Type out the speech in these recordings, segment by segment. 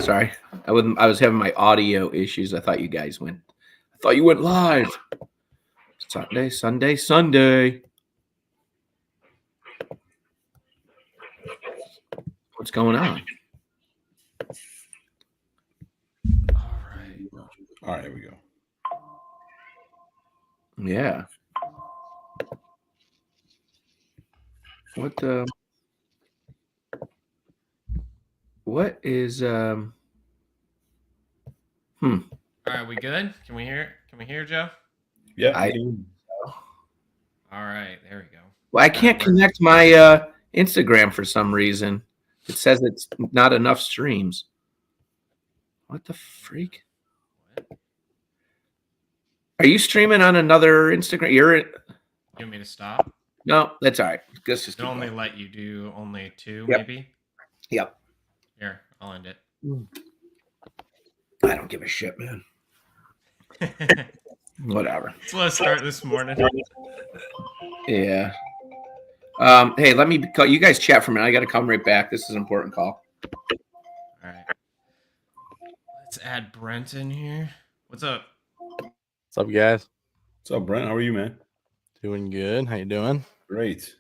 Sorry, I was having my audio issues. I thought you went live. Sunday. What's going on? All right, here we go. Yeah. What is All right, we good? Can we hear Joe? Yeah. All right, there we go. Well, I can't connect my Instagram for some reason. It says it's not enough streams. What the freak? What? Are you streaming on another Instagram? You want me to stop? No, that's all right. Let's just It only let you do only 2, Yep. maybe? Yep. Here, I'll end it. I don't give a shit, man. Whatever. So let's start this morning. Yeah. Hey, let me call you guys. Chat for a minute. I got to come right back. This is an important call. All right. Let's add Brent in here. What's up? What's up, guys? What's up, Brent? How are you, man? Doing good. How you doing? Great.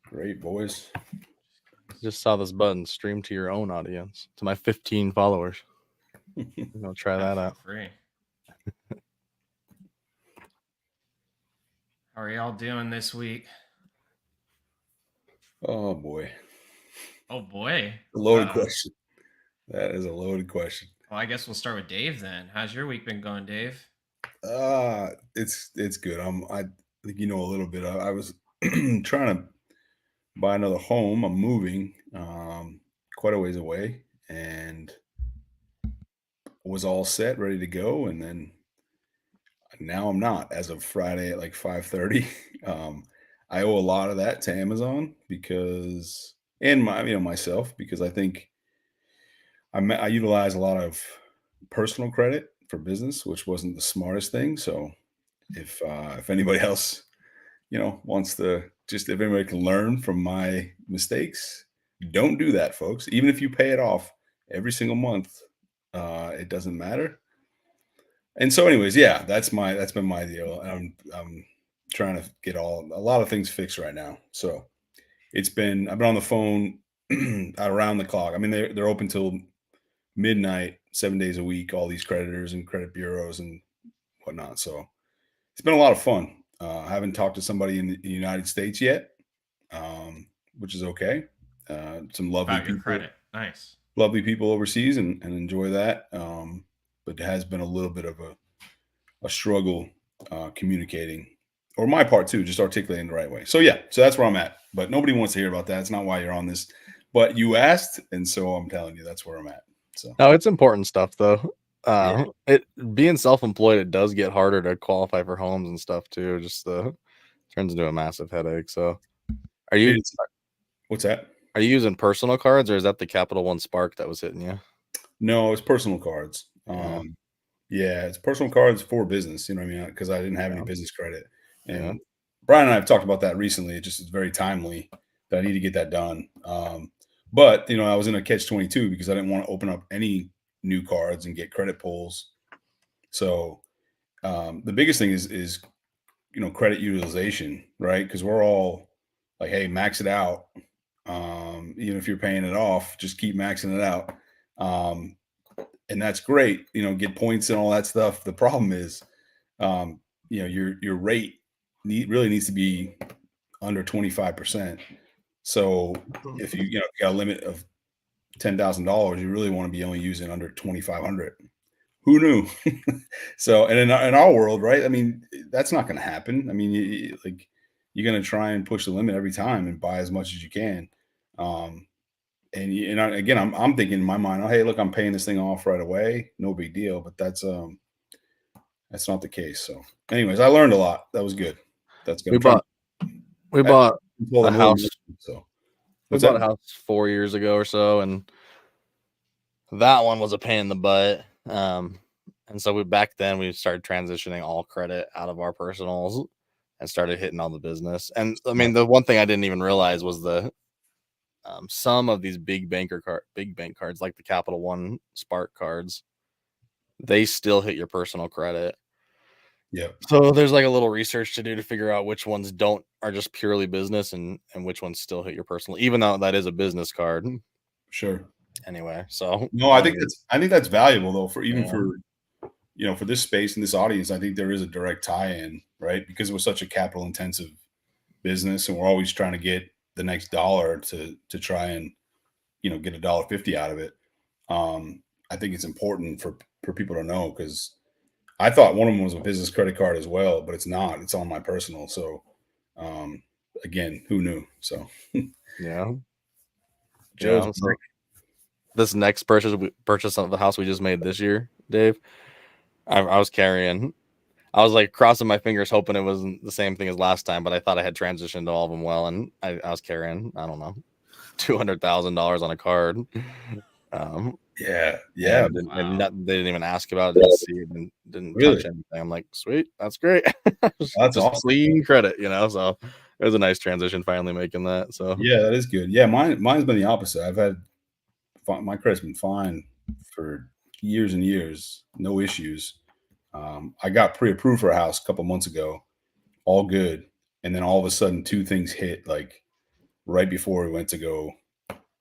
Great, boys. Just saw this button, stream to your own audience, to my 15 followers. I'll try that out. Free. How are y'all doing this week? Oh, boy. Oh, boy. A loaded question. That is a loaded question. Well, I guess we'll start with Dave then. How's your week been going, Dave? It's good. I think you know a little bit. I was trying to buy another home. I'm moving quite a ways away, and was all set, ready to go, and then now I'm not. As of Friday at like 5:30, I owe a lot of that to Amazon because, and myself, because I think I utilize a lot of personal credit for business, which wasn't the smartest thing. So if anybody else, wants to, just if anybody can learn from my mistakes, don't do that, folks. Even if you pay it off every single month, it doesn't matter. And so, anyways, yeah, that's been my deal. I'm trying to get a lot of things fixed right now. So I've been on the phone around the clock. I mean, they're open till midnight, 7 days a week, all these creditors and credit bureaus and whatnot. So it's been a lot of fun. I haven't talked to somebody in the United States yet, which is okay. Some lovely About your people, credit. Nice. lovely people overseas, and enjoy that. But it has been a little bit of a struggle communicating, or my part too, just articulating the right way. So yeah, so that's where I'm at. But nobody wants to hear about that. It's not why you're on this. But you asked, and so I'm telling you, that's where I'm at. So no, it's important stuff though. It being self-employed, it does get harder to qualify for homes and stuff too. Just turns into a massive headache. So, what's that? Are you using personal cards, or is that the Capital One Spark that was hitting you? No, it's personal cards. Yeah, it's personal cards for business. You know what I mean? Because I didn't have any business credit, and Brian and I have talked about that recently. It just is very timely that I need to get that done. But I was in a catch-22 because I didn't want to open up any new cards and get credit pulls. So the biggest thing is credit utilization, right? Because we're all like, hey, max it out. Even if you're paying it off, just keep maxing it out. And that's great, get points and all that stuff. The problem is, your rate really needs to be under 25%. So if you got a limit of $10,000, you really want to be only using under 2,500. Who knew? So, and in our world, right? I mean, that's not going to happen. I mean, you're going to try and push the limit every time and buy as much as you can. And again, I'm thinking in my mind, oh, hey, look, I'm paying this thing off right away. No big deal. But that's not the case. So anyways, I learned a lot. That was good. That's good. We bought a house. So we bought a house 4 years ago or so. And that one was a pain in the butt. And so back then we started transitioning all credit out of our personals and started hitting all the business. And I mean, the one thing I didn't even realize was some of these big bank cards, like the Capital One Spark cards, they still hit your personal credit. Yeah. So there's like a little research to do to figure out which ones are just purely business and which ones still hit your personal, even though that is a business card. Sure. Anyway, so no, I think that's valuable though for for this space and this audience. I think there is a direct tie-in, right? Because it was such a capital intensive business, and we're always trying to get the next dollar to try and get $1.50 out of it. I think it's important for people to know, because I thought one of them was a business credit card as well, but it's not. It's on my personal. So again, who knew? So yeah. Joe's Yeah, so this next purchase of the house we just made this year, Dave, I was carrying. I was like crossing my fingers, hoping it wasn't the same thing as last time, but I thought I had transitioned to all of them well, and I was carrying, I don't know, $200,000 on a card. yeah. And they didn't even ask about it, didn't see it, and didn't Really? touch anything. I'm like, sweet, that's great. That's just awesome. clean credit, so it was a nice transition finally making that. So Yeah, that is good. Yeah, mine's been the opposite. I've had my credit's been fine for years and years, no issues. I got pre-approved for a house a couple months ago, all good, and then all of a sudden two things hit like right before we went to go,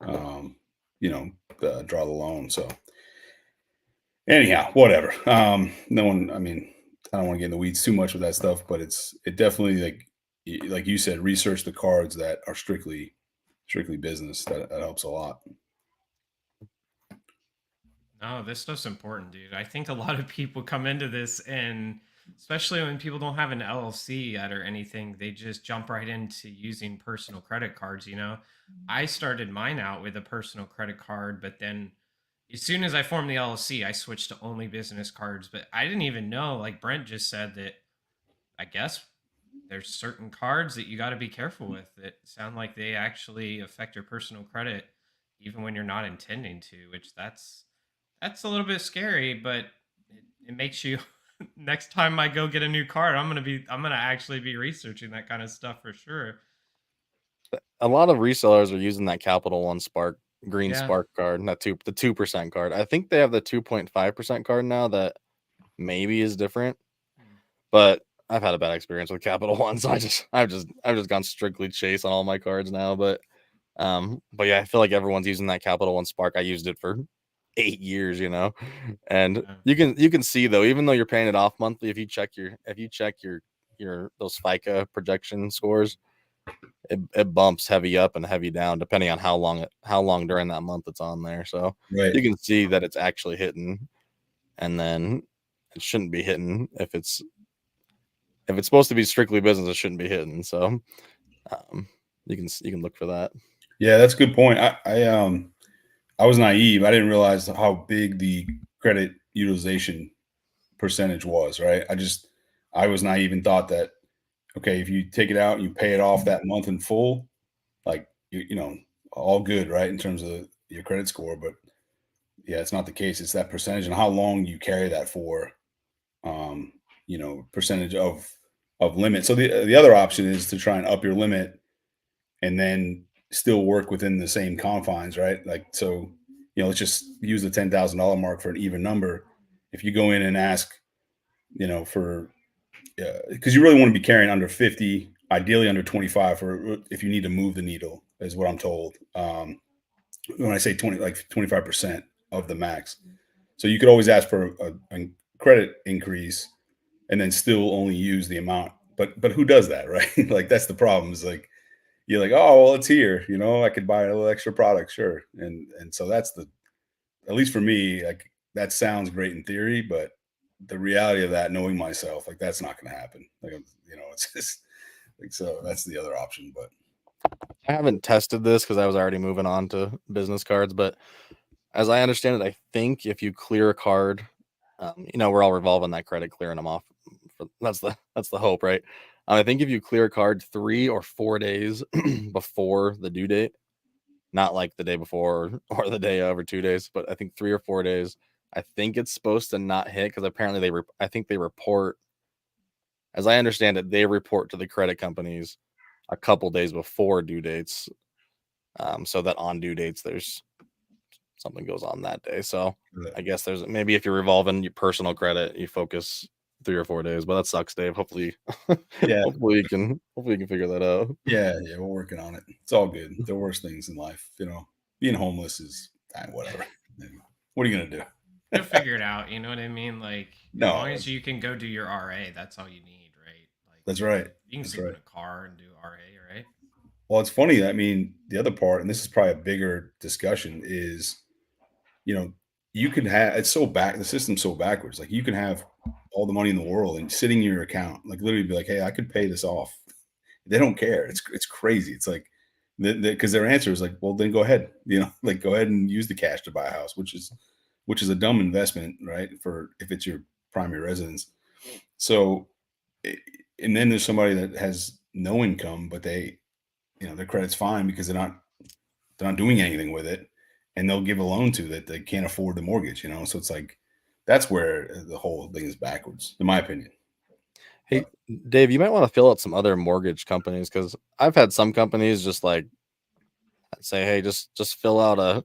draw the loan. So anyhow, whatever. No one. I mean, I don't want to get in the weeds too much with that stuff, but it definitely, like you said, research the cards that are strictly business. That helps a lot. No, this stuff's important, dude. I think a lot of people come into this, and especially when people don't have an LLC yet or anything, they just jump right into using personal credit cards. I started mine out with a personal credit card, but then as soon as I formed the LLC, I switched to only business cards. But I didn't even know, like Brent just said, that I guess there's certain cards that you got to be careful with that sound like they actually affect your personal credit even when you're not intending to, which that's a little bit scary, but it makes you next time I go get a new card, I'm gonna actually be researching that kind of stuff for sure. a lot of resellers are using that Capital One green Yeah. Spark card, the 2% card. I think they have the 2.5% card now that maybe is different, but I've had a bad experience with Capital One, so I've just gone strictly Chase on all my cards now. But yeah, I feel like everyone's using that Capital One Spark. I used it for 8 years, and Yeah. you can see though, even though you're paying it off monthly, if you check your those FICA projection scores, it bumps heavy up and heavy down depending on how long during that month it's on there. So Right. you can see that it's actually hitting, and then it shouldn't be hitting if it's supposed to be strictly business. It shouldn't be hitting. So you can look for that. Yeah, that's a good point. I was naive. I didn't realize how big the credit utilization percentage was. Right. I was naive and thought that, okay, if you take it out and you pay it off that month in full, like all good, right, in terms of your credit score. But yeah, it's not the case. It's that percentage and how long you carry that for. Percentage of limit. So the other option is to try and up your limit and then still work within the same confines, right? Like, so, let's just use the $10,000 mark for an even number. If you go in and ask, for, because you really want to be carrying under 50, ideally under 25 for if you need to move the needle, is what I'm told. When I say 25% of the max. So you could always ask for a credit increase and then still only use the amount. But who does that, right? Like, that's the problem. Is like, you're like, oh, well, it's here. I could buy a little extra product, sure. And so that's at least for me, like, that sounds great in theory, but the reality of that, knowing myself, like, that's not going to happen. Like, it's just like, so that's the other option. But I haven't tested this because I was already moving on to business cards, but as I understand it, I think if you clear a card, we're all revolving that credit, clearing them off. That's the hope, right? I think if you clear a card 3 or 4 days before the due date, not like the day before or the day of or 2 days, but I think 3 or 4 days, I think it's supposed to not hit, because apparently I think they report, as I understand it, they report to the credit companies a couple days before due dates. so that on due dates there's something goes on that day. So Yeah. I guess there's maybe if you're revolving your personal credit, you focus 3 or 4 days. But that sucks, Dave. Hopefully, Yeah. hopefully you can figure that out. Yeah, we're working on it. It's all good. There are worse things in life, Being homeless is whatever. What are you gonna do? You'll figure it out. You know what I mean? Like, No. as long as you can go do your RA, that's all you need, right? Like, That's right. you can That's sleep right. in a car and do RA, right? Well, it's funny. I mean, the other part, and this is probably a bigger discussion, is you can have the system's so backwards. Like you can have all the money in the world and sitting in your account, like literally be like, hey, I could pay this off. They don't care. It's crazy. It's like because their answer is like, well, then go ahead. Like go ahead and use the cash to buy a house, which is a dumb investment, right? For if it's your primary residence. So, and then there's somebody that has no income, but their credit's fine because they're not doing anything with it, and they'll give a loan to that they can't afford the mortgage. So it's like that's where the whole thing is backwards, in my opinion. Hey, Dave, you might want to fill out some other mortgage companies because I've had some companies just like say, hey, just fill out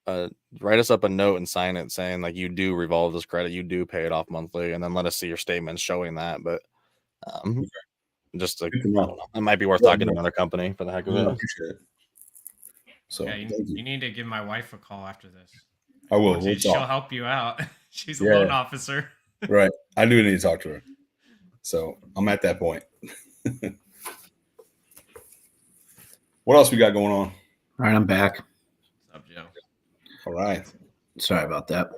a write us up a note and sign it saying like you do revolve this credit, you do pay it off monthly, and then let us see your statements showing that. But just like, I don't know, it might be worth talking to another company for the heck of it. I appreciate it. So Yeah, thank you. you need to give my wife a call after this. I will. She'll help you out. She's a Yeah. loan officer. Right. I do need to talk to her. So I'm at that point. What else we got going on? All right, I'm back. What's up, Joe? All right. Sorry about that.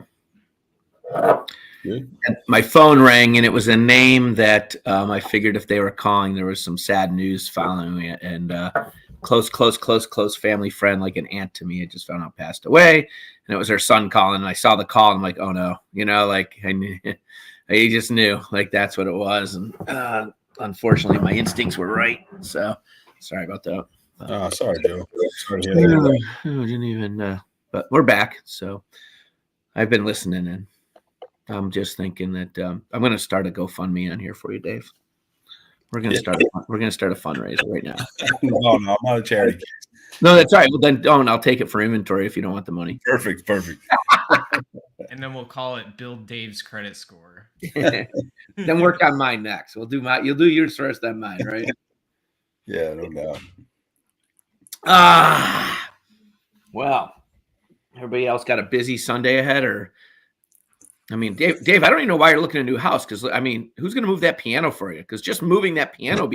Good. And my phone rang, and it was a name that I figured if they were calling, there was some sad news following it. And close family friend, like an aunt to me, had just found out passed away. And it was her son calling. And I saw the call, and I'm like, oh no, like I just knew, like that's what it was. And unfortunately, my instincts were right. So sorry about that. Sorry, Joe. Sorry to hear that. Didn't even. But we're back. So I've been listening, and I'm just thinking that I'm going to start a GoFundMe on here for you, Dave. We're going to start a fundraiser right now. No, I'm not a charity. No, that's all right. Well, then don't. I'll take it for inventory if you don't want the money. Perfect. And then we'll call it Build Dave's Credit Score. Then work on mine next. We'll do you'll do yours first, then mine, right? Yeah, no doubt. Well, everybody else got a busy Sunday ahead, or I mean, Dave, I don't even know why you're looking at a new house because I mean, who's going to move that piano for you? Because just moving that piano,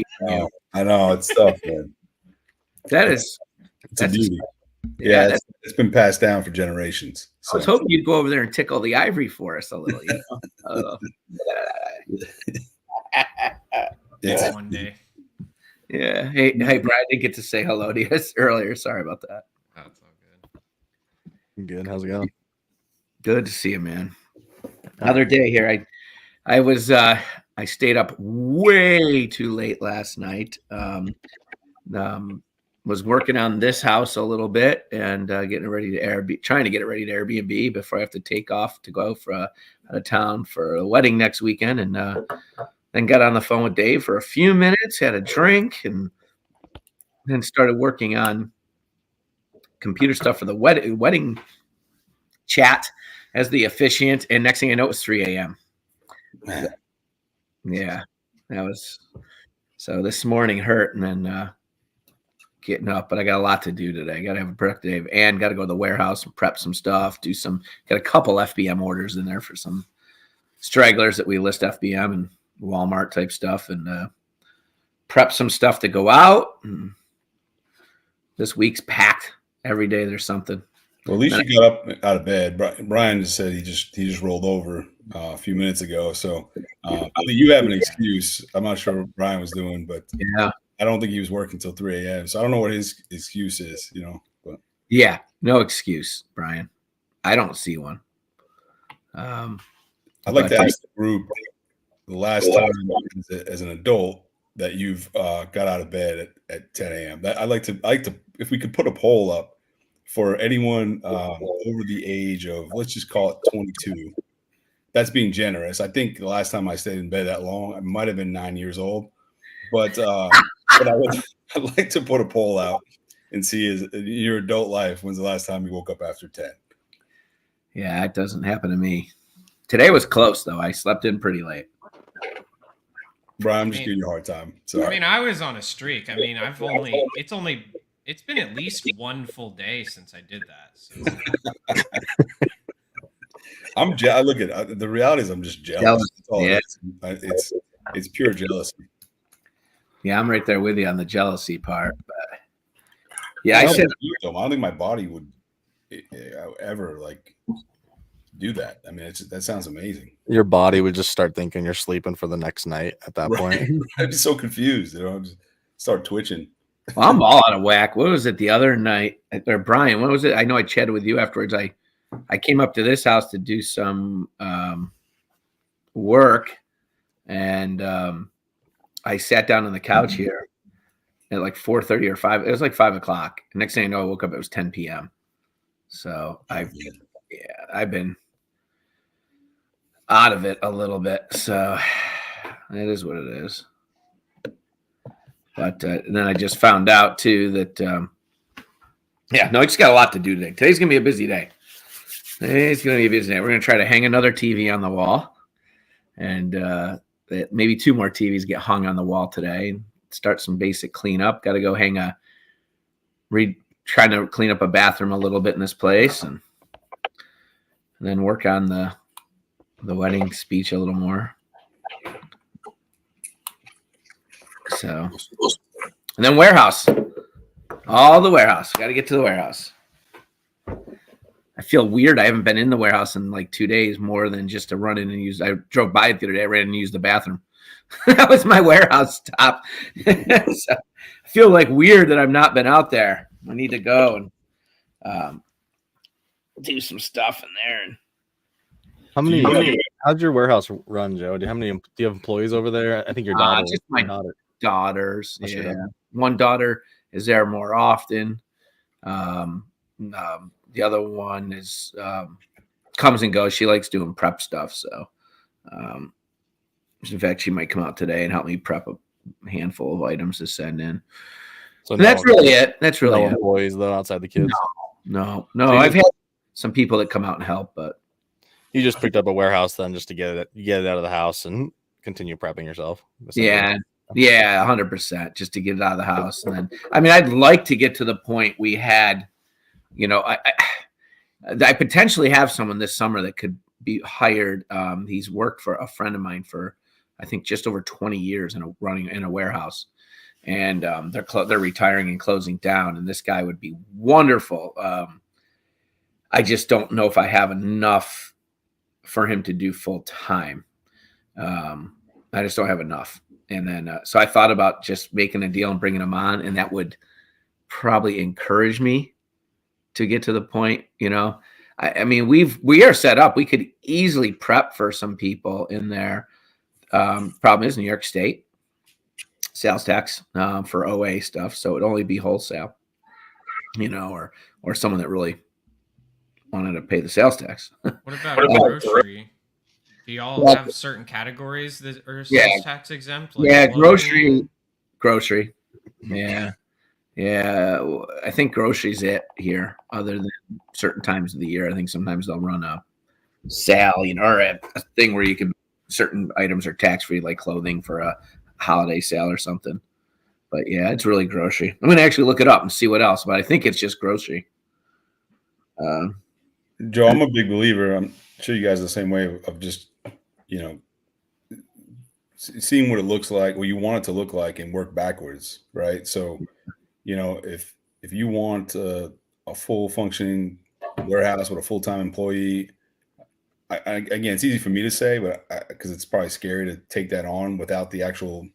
I know it's tough, man. It's a beauty. Yeah, it's been passed down for generations. So. I was hoping you'd go over there and tickle the ivory for us a little. One day. Yeah. Hey, Brian, I didn't get to say hello to you earlier. Sorry about that. That's all good. Good. How's it going? Good to see you, man. Another day here. I stayed up way too late last night. Was working on this house a little bit and getting ready to trying to get it ready to Airbnb before I have to take off to go out of town for a wedding next weekend. And then got on the phone with Dave for a few minutes, had a drink, and then started working on computer stuff for the wedding chat as the officiant. And next thing I know, it was 3 a.m. Yeah, that was so this morning hurt, and then getting up, but I got a lot to do today. I got to have a productive day and got to go to the warehouse and prep some stuff, got a couple FBM orders in there for some stragglers that we list FBM and Walmart type stuff, and prep some stuff to go out. And this week's packed. Every day there's something. Well, at least you got up out of bed. Brian just said he just rolled over a few minutes ago. So you have an excuse. I'm not sure what Brian was doing, but yeah, I don't think he was working till 3 a.m. So I don't know what his excuse is, But yeah, no excuse, Brian. I don't see one. I'd like to ask the group the last time as an adult that you've got out of bed at 10 a.m. I'd like to if we could put a poll up for anyone over the age of, let's just call it 22. That's being generous. I think the last time I stayed in bed that long, I might have been 9 years old. But I'd like to put a poll out and see is in your adult life, when's the last time you woke up after 10? Yeah, it doesn't happen to me. Today was close though. I slept in pretty late. Brian, I'm just giving you a hard time. Sorry. I mean, I was on a streak. I mean, it's been at least one full day since I did that. So I look at the reality is I'm just jealous. That's all Yeah. it is. It's pure jealousy. Yeah, I'm right there with you on the jealousy part. But yeah, I I said don't think my body would ever like do that. I mean, that sounds amazing. Your body would just start thinking you're sleeping for the next night at that point. I'd be so confused. Just start twitching. well, I'm all out of whack. What was it the other night? Or Brian, what was it? I know I chatted with you afterwards. I came up to this house to do some work, and I sat down on the couch here at like 4:30 or 5. It was like 5 o'clock. Next thing I know, I woke up. It was 10 p.m. So I've been out of it a little bit. So it is what it is. But then I just found out too that I just got a lot to do today. Today's gonna be a busy day. We're gonna try to hang another TV on the wall, and maybe 2 more TVs get hung on the wall today. And start some basic cleanup. Got to go trying to clean up a bathroom a little bit in this place, and then work on the wedding speech a little more. So, and then warehouse. All the warehouse. Got to get to the warehouse. I feel weird. I haven't been in the warehouse in like 2 days more than just to run in and use. I drove by it the other day. I ran and used the bathroom. That was my warehouse stop. So I feel like weird that I've not been out there. I need to go and do some stuff in there. And How's your warehouse run, Joe? Do you have employees over there? I think your daughter. Just my daughters. That's Yeah. One daughter is there more often. The other one is comes and goes. She likes doing prep stuff. So, in fact, she might come out today and help me prep a handful of items to send in. So that's really it. That's really no it. employees though outside the kids. No. So I've had some people that come out and help, but you just picked up a warehouse then just to get it out of the house and continue prepping yourself. Yeah, 100%. Just to get it out of the house, and then I'd like to get to the point we had. I potentially have someone this summer that could be hired. He's worked for a friend of mine for, I think, just over 20 years running in a warehouse, and they're retiring and closing down. And this guy would be wonderful. I just don't know if I have enough for him to do full time. I just don't have enough. And then, so I thought about just making a deal and bringing him on, and that would probably encourage me to get to the point, we are set up. We could easily prep for some people in there. Problem is New York State sales tax for OA stuff. So it'd only be wholesale, or someone that really wanted to pay the sales tax. What about grocery? Do y'all have certain categories that are sales tax exempt? Like grocery. Yeah. Yeah, I think grocery's it here, other than certain times of the year. I think sometimes they'll run a sale, or a thing where you can, certain items are tax-free, like clothing for a holiday sale or something. But yeah, it's really grocery. I'm going to actually look it up and see what else, but I think it's just grocery. Joe, I'm a big believer. I'm sure you guys are the same way of just, seeing what it looks like, what you want it to look like, and work backwards, right? So, if you want a full functioning warehouse with a full-time employee, again, it's easy for me to say, but because it's probably scary to take that on without the actual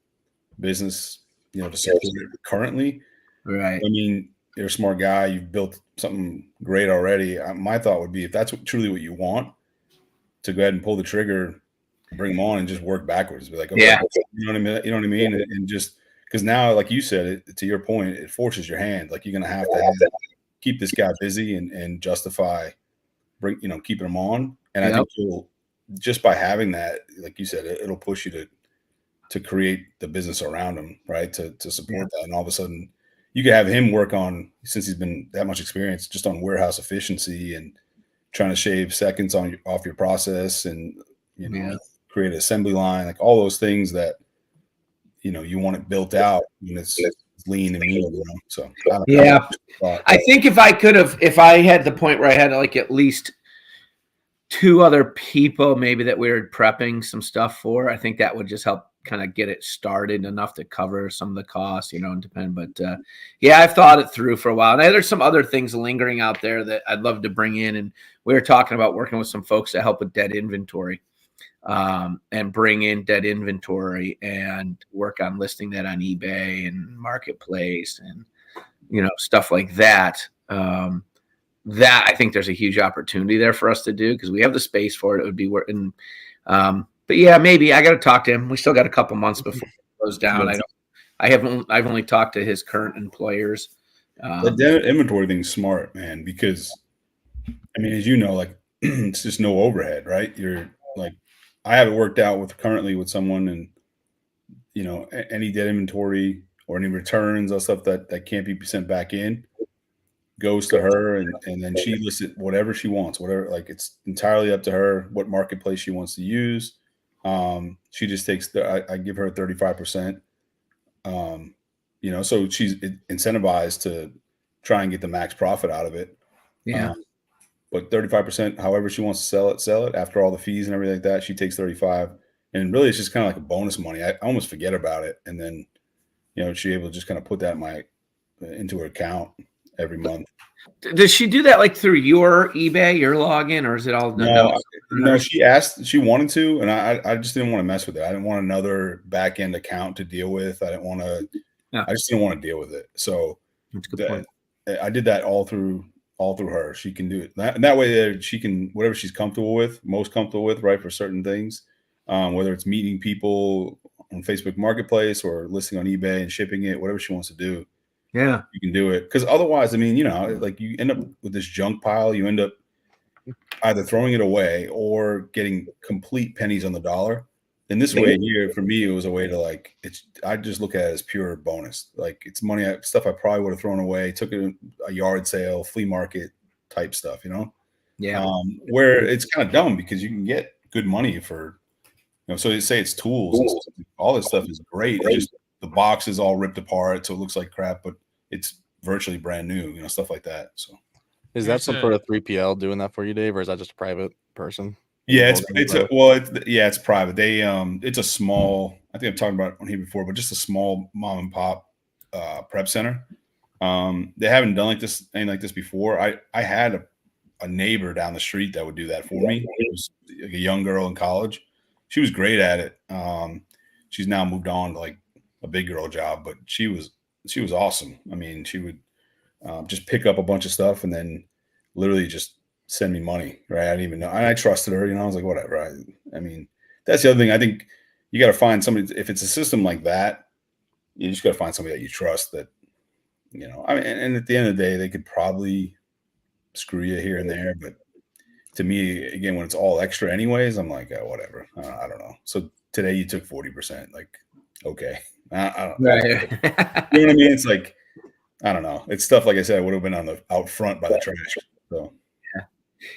business, to support it currently. Right. You're a smart guy. You've built something great already. My thought would be, if that's truly what you want, to go ahead and pull the trigger, bring them on, and just work backwards. Be like, okay, you know what I mean? And just, because now, like you said, to your point, it forces your hand. Like, you're going to have keep this guy busy and justify keeping him on. And I think just by having that, like you said, it'll push you to create the business around him, right? To support that. And all of a sudden, you could have him work on, since he's been that much experience, just on warehouse efficiency and trying to shave seconds off your process, and Yeah. create an assembly line, like all those things that you want it built out when it's lean and mean. So I don't know. Yeah. I think if I had the point where I had like at least 2 other people maybe that we were prepping some stuff for, I think that would just help kind of get it started enough to cover some of the costs, and depend. But yeah, I've thought it through for a while. And there's some other things lingering out there that I'd love to bring in. And we were talking about working with some folks to help with dead inventory, and bring in dead inventory and work on listing that on eBay and Marketplace and, stuff like that. That I think there's a huge opportunity there for us to do because we have the space for it. It would be working. But yeah, maybe I got to talk to him. We still got a couple months before it goes down. I've only talked to his current employers. The inventory thing's smart, man, because I mean, as you know, like it's just no overhead, right? You're like, I have it worked out currently with someone, and any dead inventory or any returns or stuff that can't be sent back in goes to her, and then she lists it whatever she wants, whatever, like it's entirely up to her what marketplace she wants to use. She just takes I give her 35%. So she's incentivized to try and get the max profit out of it. Yeah. But 35%, however she wants to sell it after all the fees and everything like that, she takes 35. And really it's just kind of like a bonus money. I almost forget about it. And then, she's able to just kind of put that into her account every month. Does she do that like through your eBay, your login, or is it all? No, she wanted to, and I just didn't want to mess with it. I didn't want another back end account to deal with. I just didn't want to deal with it. So that's a good point. I did that all through her. She can do it that way. She can, whatever she's most comfortable with, right, for certain things, whether it's meeting people on Facebook Marketplace or listing on eBay and shipping it, whatever she wants to do. Yeah, you can do it, because otherwise, I mean, like you end up with this junk pile. You end up either throwing it away or getting complete pennies on the dollar. And this way here, for me, it was a way to I just look at it as pure bonus. Like it's money, stuff I probably would have thrown away, took it a yard sale, flea market type stuff, Yeah. Where it's kind of dumb because you can get good money for, so they say it's tools. And all this stuff is great. It's just the box is all ripped apart, so it looks like crap, but it's virtually brand new, stuff like that. So is that some sort of 3PL doing that for you, Dave, or is that just a private person? Yeah, it's private. They it's a small, I think I've talked about it on here before, but just a small mom and pop prep center. They haven't done anything like this before. I had a neighbor down the street that would do that for me. It was like a young girl in college. She was great at it. She's now moved on to like a big girl job, but she was awesome. I mean, she would just pick up a bunch of stuff and then literally just send me money, right? I didn't even know. And I trusted her, I was like, whatever. I mean, that's the other thing. I think you got to find somebody, if it's a system like that, you just got to find somebody that you trust that, I mean, and at the end of the day, they could probably screw you here and there. But to me, again, when it's all extra anyways, I'm like, oh, whatever. I don't know. So today you took 40%, like, okay. I don't know. Right. You know what I mean? It's like, I don't know. It's stuff, like I said, I would have been out front by the trash. So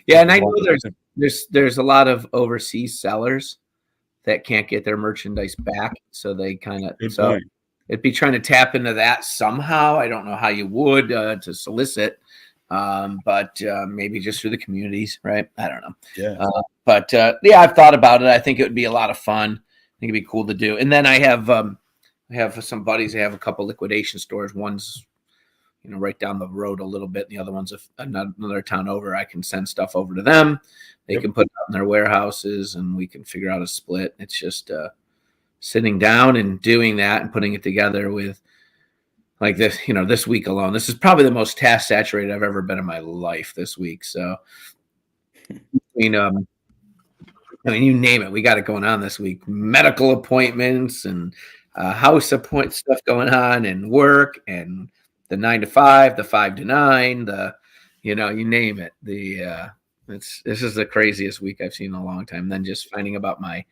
yeah, and I know there's a lot of overseas sellers that can't get their merchandise back, so they kind of it'd be trying to tap into that somehow. I don't know how you would to solicit, but maybe just through the communities, right? I don't know. Yeah. But I've thought about it. I think it would be a lot of fun. I think it'd be cool to do. And then I have some buddies. I have a couple liquidation stores. One's right down the road a little bit. And the other one's another town over. I can send stuff over to them. They can put it out in their warehouses, and we can figure out a split. It's just sitting down and doing that and putting it together with like this, this week alone. This is probably the most task saturated I've ever been in my life this week. So, I mean, you name it, we got it going on this week. Medical appointments and house appointment stuff going on, and work, and the 9 to 5, the 5 to 9, you name it. This is the craziest week I've seen in a long time. And then just finding about my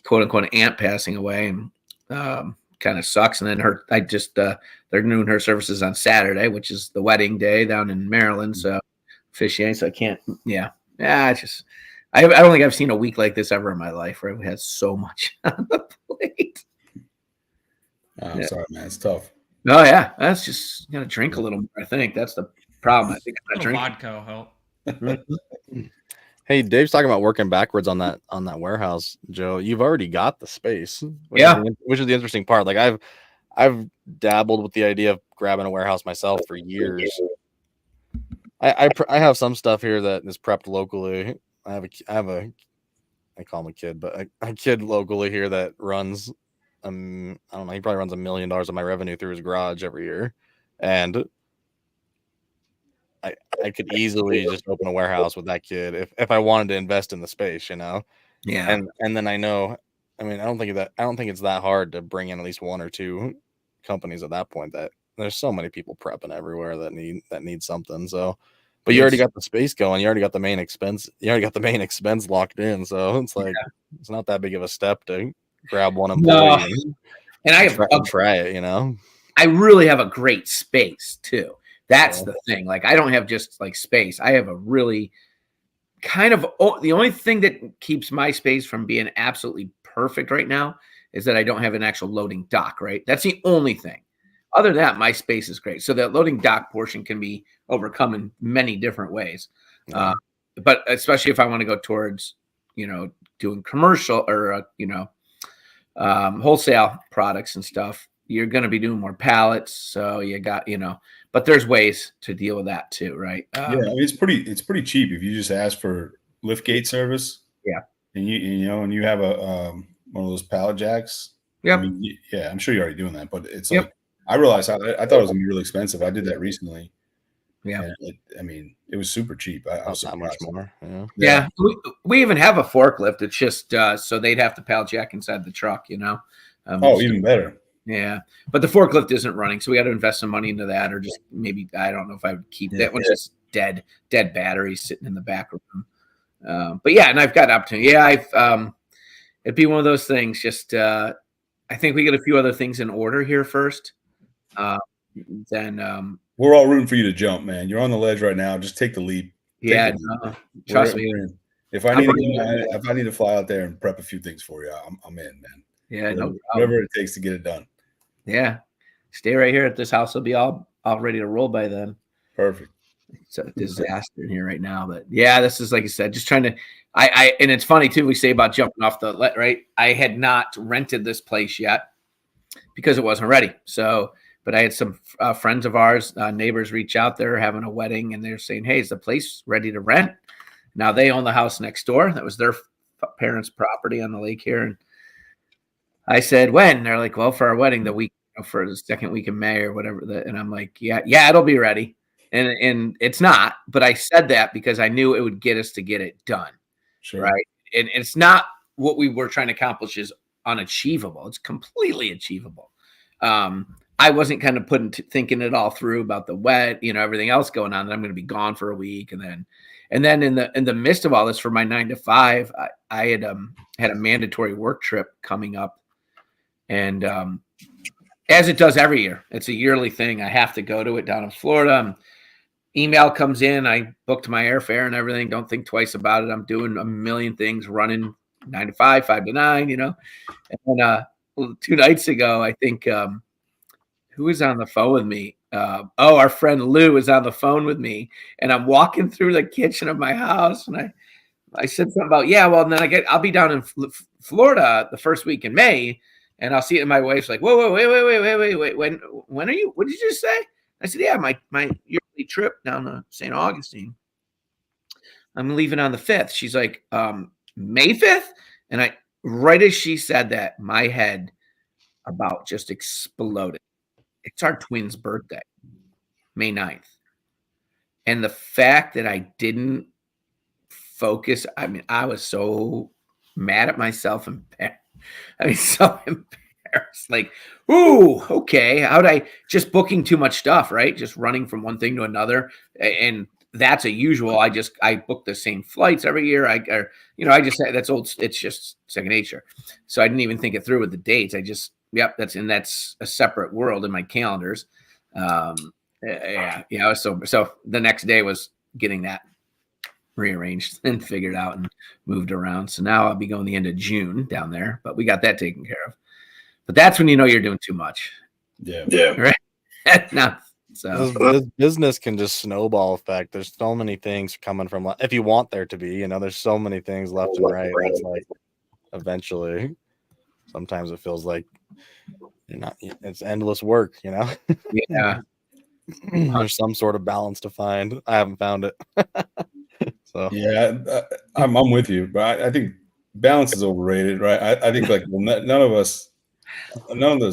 quote unquote aunt passing away, and kind of sucks. And then they're doing her services on Saturday, which is the wedding day down in Maryland. So officiating, so I can't. Yeah, it's just I don't think I've seen a week like this ever in my life where I've had so much on the plate. I'm sorry, man. It's tough. Oh yeah, that's just gotta drink a little more. I think that's the problem. I think I'm not drinking. Vodka will help. Hey, Dave's talking about working backwards on that warehouse, Joe. You've already got the space, Yeah. which is the interesting part. Like I've dabbled with the idea of grabbing a warehouse myself for years. I have some stuff here that is prepped locally. I have a I call him a kid, but a kid locally here that runs I don't know, he probably runs $1 million of my revenue through his garage every year, and I could easily just open a warehouse with that kid if I wanted to invest in the space, you know. Yeah. And then I know, I mean, I don't think it's that hard to bring in at least one or two companies at that point. That there's so many people prepping everywhere that need something. So, but you already got the space going. You already got the main expense. You already got the main expense locked in. So it's like it's not that big of a step to grab one employee and I try it. You know, I really have a great space too. That's the thing. Like, I don't have just like space. I have a really kind of the only thing that keeps my space from being absolutely perfect right now is that I don't have an actual loading dock, right? That's the only thing. Other than that, my space is great. So that loading dock portion can be overcome in many different ways. Yeah. But especially if I want to go towards, doing commercial or, wholesale products and stuff, you're going to be doing more pallets. So you got, but there's ways to deal with that too, right? Yeah, I mean, it's pretty cheap if you just ask for lift gate service. Yeah, and you have a one of those pallet jacks. Yep. I mean, yeah, I'm sure you're already doing that, but it's like I realized I thought it was gonna be really expensive. I did that recently. Yeah, and it was super cheap. I was not much more. Yeah. We even have a forklift. It's just so they'd have to pallet jack inside the truck, even better. Yeah, but the forklift isn't running, so we got to invest some money into that, or just maybe I don't know if I would keep that one's just dead batteries sitting in the back room. But yeah, and I've got opportunity. Yeah, it'd be one of those things. Just I think we get a few other things in order here first. Then we're all rooting for you to jump, man. You're on the ledge right now. Just take the leap. Trust me. If I need to fly out there and prep a few things for you, I'm in, man. Yeah, whatever it takes to get it done. Yeah, stay right here at this house. Will be all ready to roll by then. Perfect. It's a disaster in here right now, but yeah, this is like I said, just trying to. And it's funny too. We say about jumping off the right. I had not rented this place yet because it wasn't ready. So, but I had some friends of ours, neighbors, reach out. They're having a wedding, and they're saying, "Hey, is the place ready to rent?" Now they own the house next door. That was their parents' property on the lake here, and I said, when? They're like, well, for our wedding, the week for the second week in May or whatever. And I'm like, yeah, it'll be ready. And it's not, but I said that because I knew it would get us to get it done. Sure. Right. And it's not what we were trying to accomplish is unachievable. It's completely achievable. I wasn't kind of thinking it all through about the wet, everything else going on, that I'm going to be gone for a week. And then in the midst of all this for my 9 to 5, I had a mandatory work trip coming up. And as it does every year, it's a yearly thing. I have to go to it down in Florida. Email comes in. I booked my airfare and everything. Don't think twice about it. I'm doing a million things, running 9 to 5, 5 to 9, And then 2 nights ago, I think who was on the phone with me? Our friend Lou is on the phone with me. And I'm walking through the kitchen of my house. And I said something about, and then I'll be down in Florida the first week in May. And I'll see it. And my wife's like, whoa, wait. When are you? What did you just say? I said, yeah, my yearly trip down to St. Augustine. I'm leaving on the 5th. She's like, May 5th? And right as she said that, my head about just exploded. It's our twins' birthday, May 9th. And the fact that I didn't focus, I was so mad at myself and so embarrassed. Like, ooh, okay. How'd I just booking too much stuff, right? Just running from one thing to another. And that's a usual. I book the same flights every year. I just that's old. It's just second nature. So I didn't even think it through with the dates. Yep. That's a separate world in my calendars. Yeah. So the next day was getting that rearranged and figured out and moved around. So now I'll be going the end of June down there, but we got that taken care of. But that's when you know you're doing too much. Yeah. Right. No. So This business can just snowball effect. There's so many things coming from, if you want there to be, there's so many things left and right. It's like eventually, sometimes it feels like it's endless work, yeah. There's some sort of balance to find. I haven't found it. So yeah, I'm with you, but I think balance is overrated, right? I think like none of us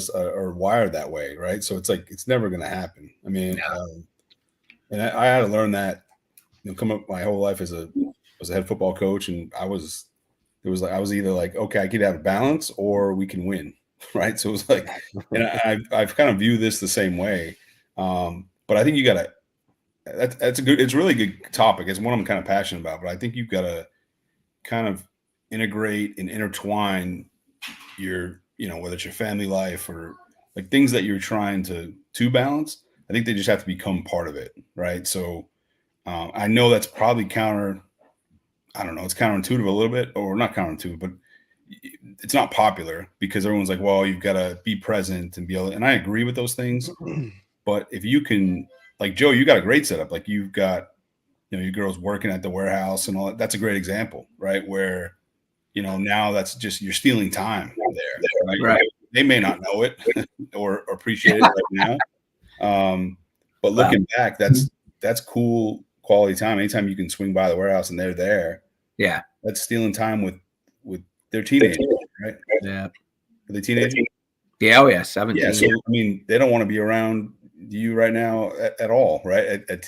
are wired that way, right? So it's like it's never going to happen. I mean, and I had to learn that. Come up my whole life as a head football coach, and I was either like, okay, I could have a balance or we can win, right? So it was like, and I've kind of viewed this the same way. But I think you got to. It's a really good topic. It's one I'm kind of passionate about, but I think you've got to kind of integrate and intertwine your, whether it's your family life or like things that you're trying to balance. I think they just have to become part of it, right? So I know that's probably it's counterintuitive a little bit, or not counterintuitive, but it's not popular because everyone's like, well, you've got to be present and be able, and I agree with those things. But if you can, like Joe, you got a great setup. Like you've got, your girls working at the warehouse and all that. That's a great example, right? Where, now that's just, you're stealing time there. Right? They may not know it or appreciate it right now. But looking back, that's cool quality time. Anytime you can swing by the warehouse and they're there. Yeah. That's stealing time with their teenagers, right? Yeah. Are they teenagers? Yeah. Oh yeah. 17. Yeah. So, I mean, they don't want to be around you right now at all, right? I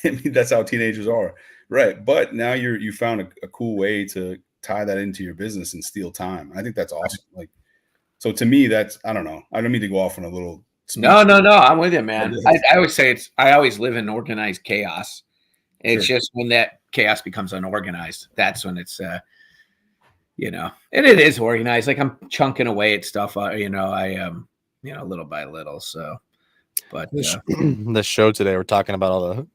mean, that's how teenagers are, right? But now you found a cool way to tie that into your business and steal time. I think that's awesome. Like, so to me, that's, I don't know. I don't mean to go off on a little. No. I'm with you, man. I always say I always live in organized chaos. It's just when that chaos becomes unorganized, that's when it's, and it is organized. Like I'm chunking away at stuff, I little by little. So, but this show today, we're talking about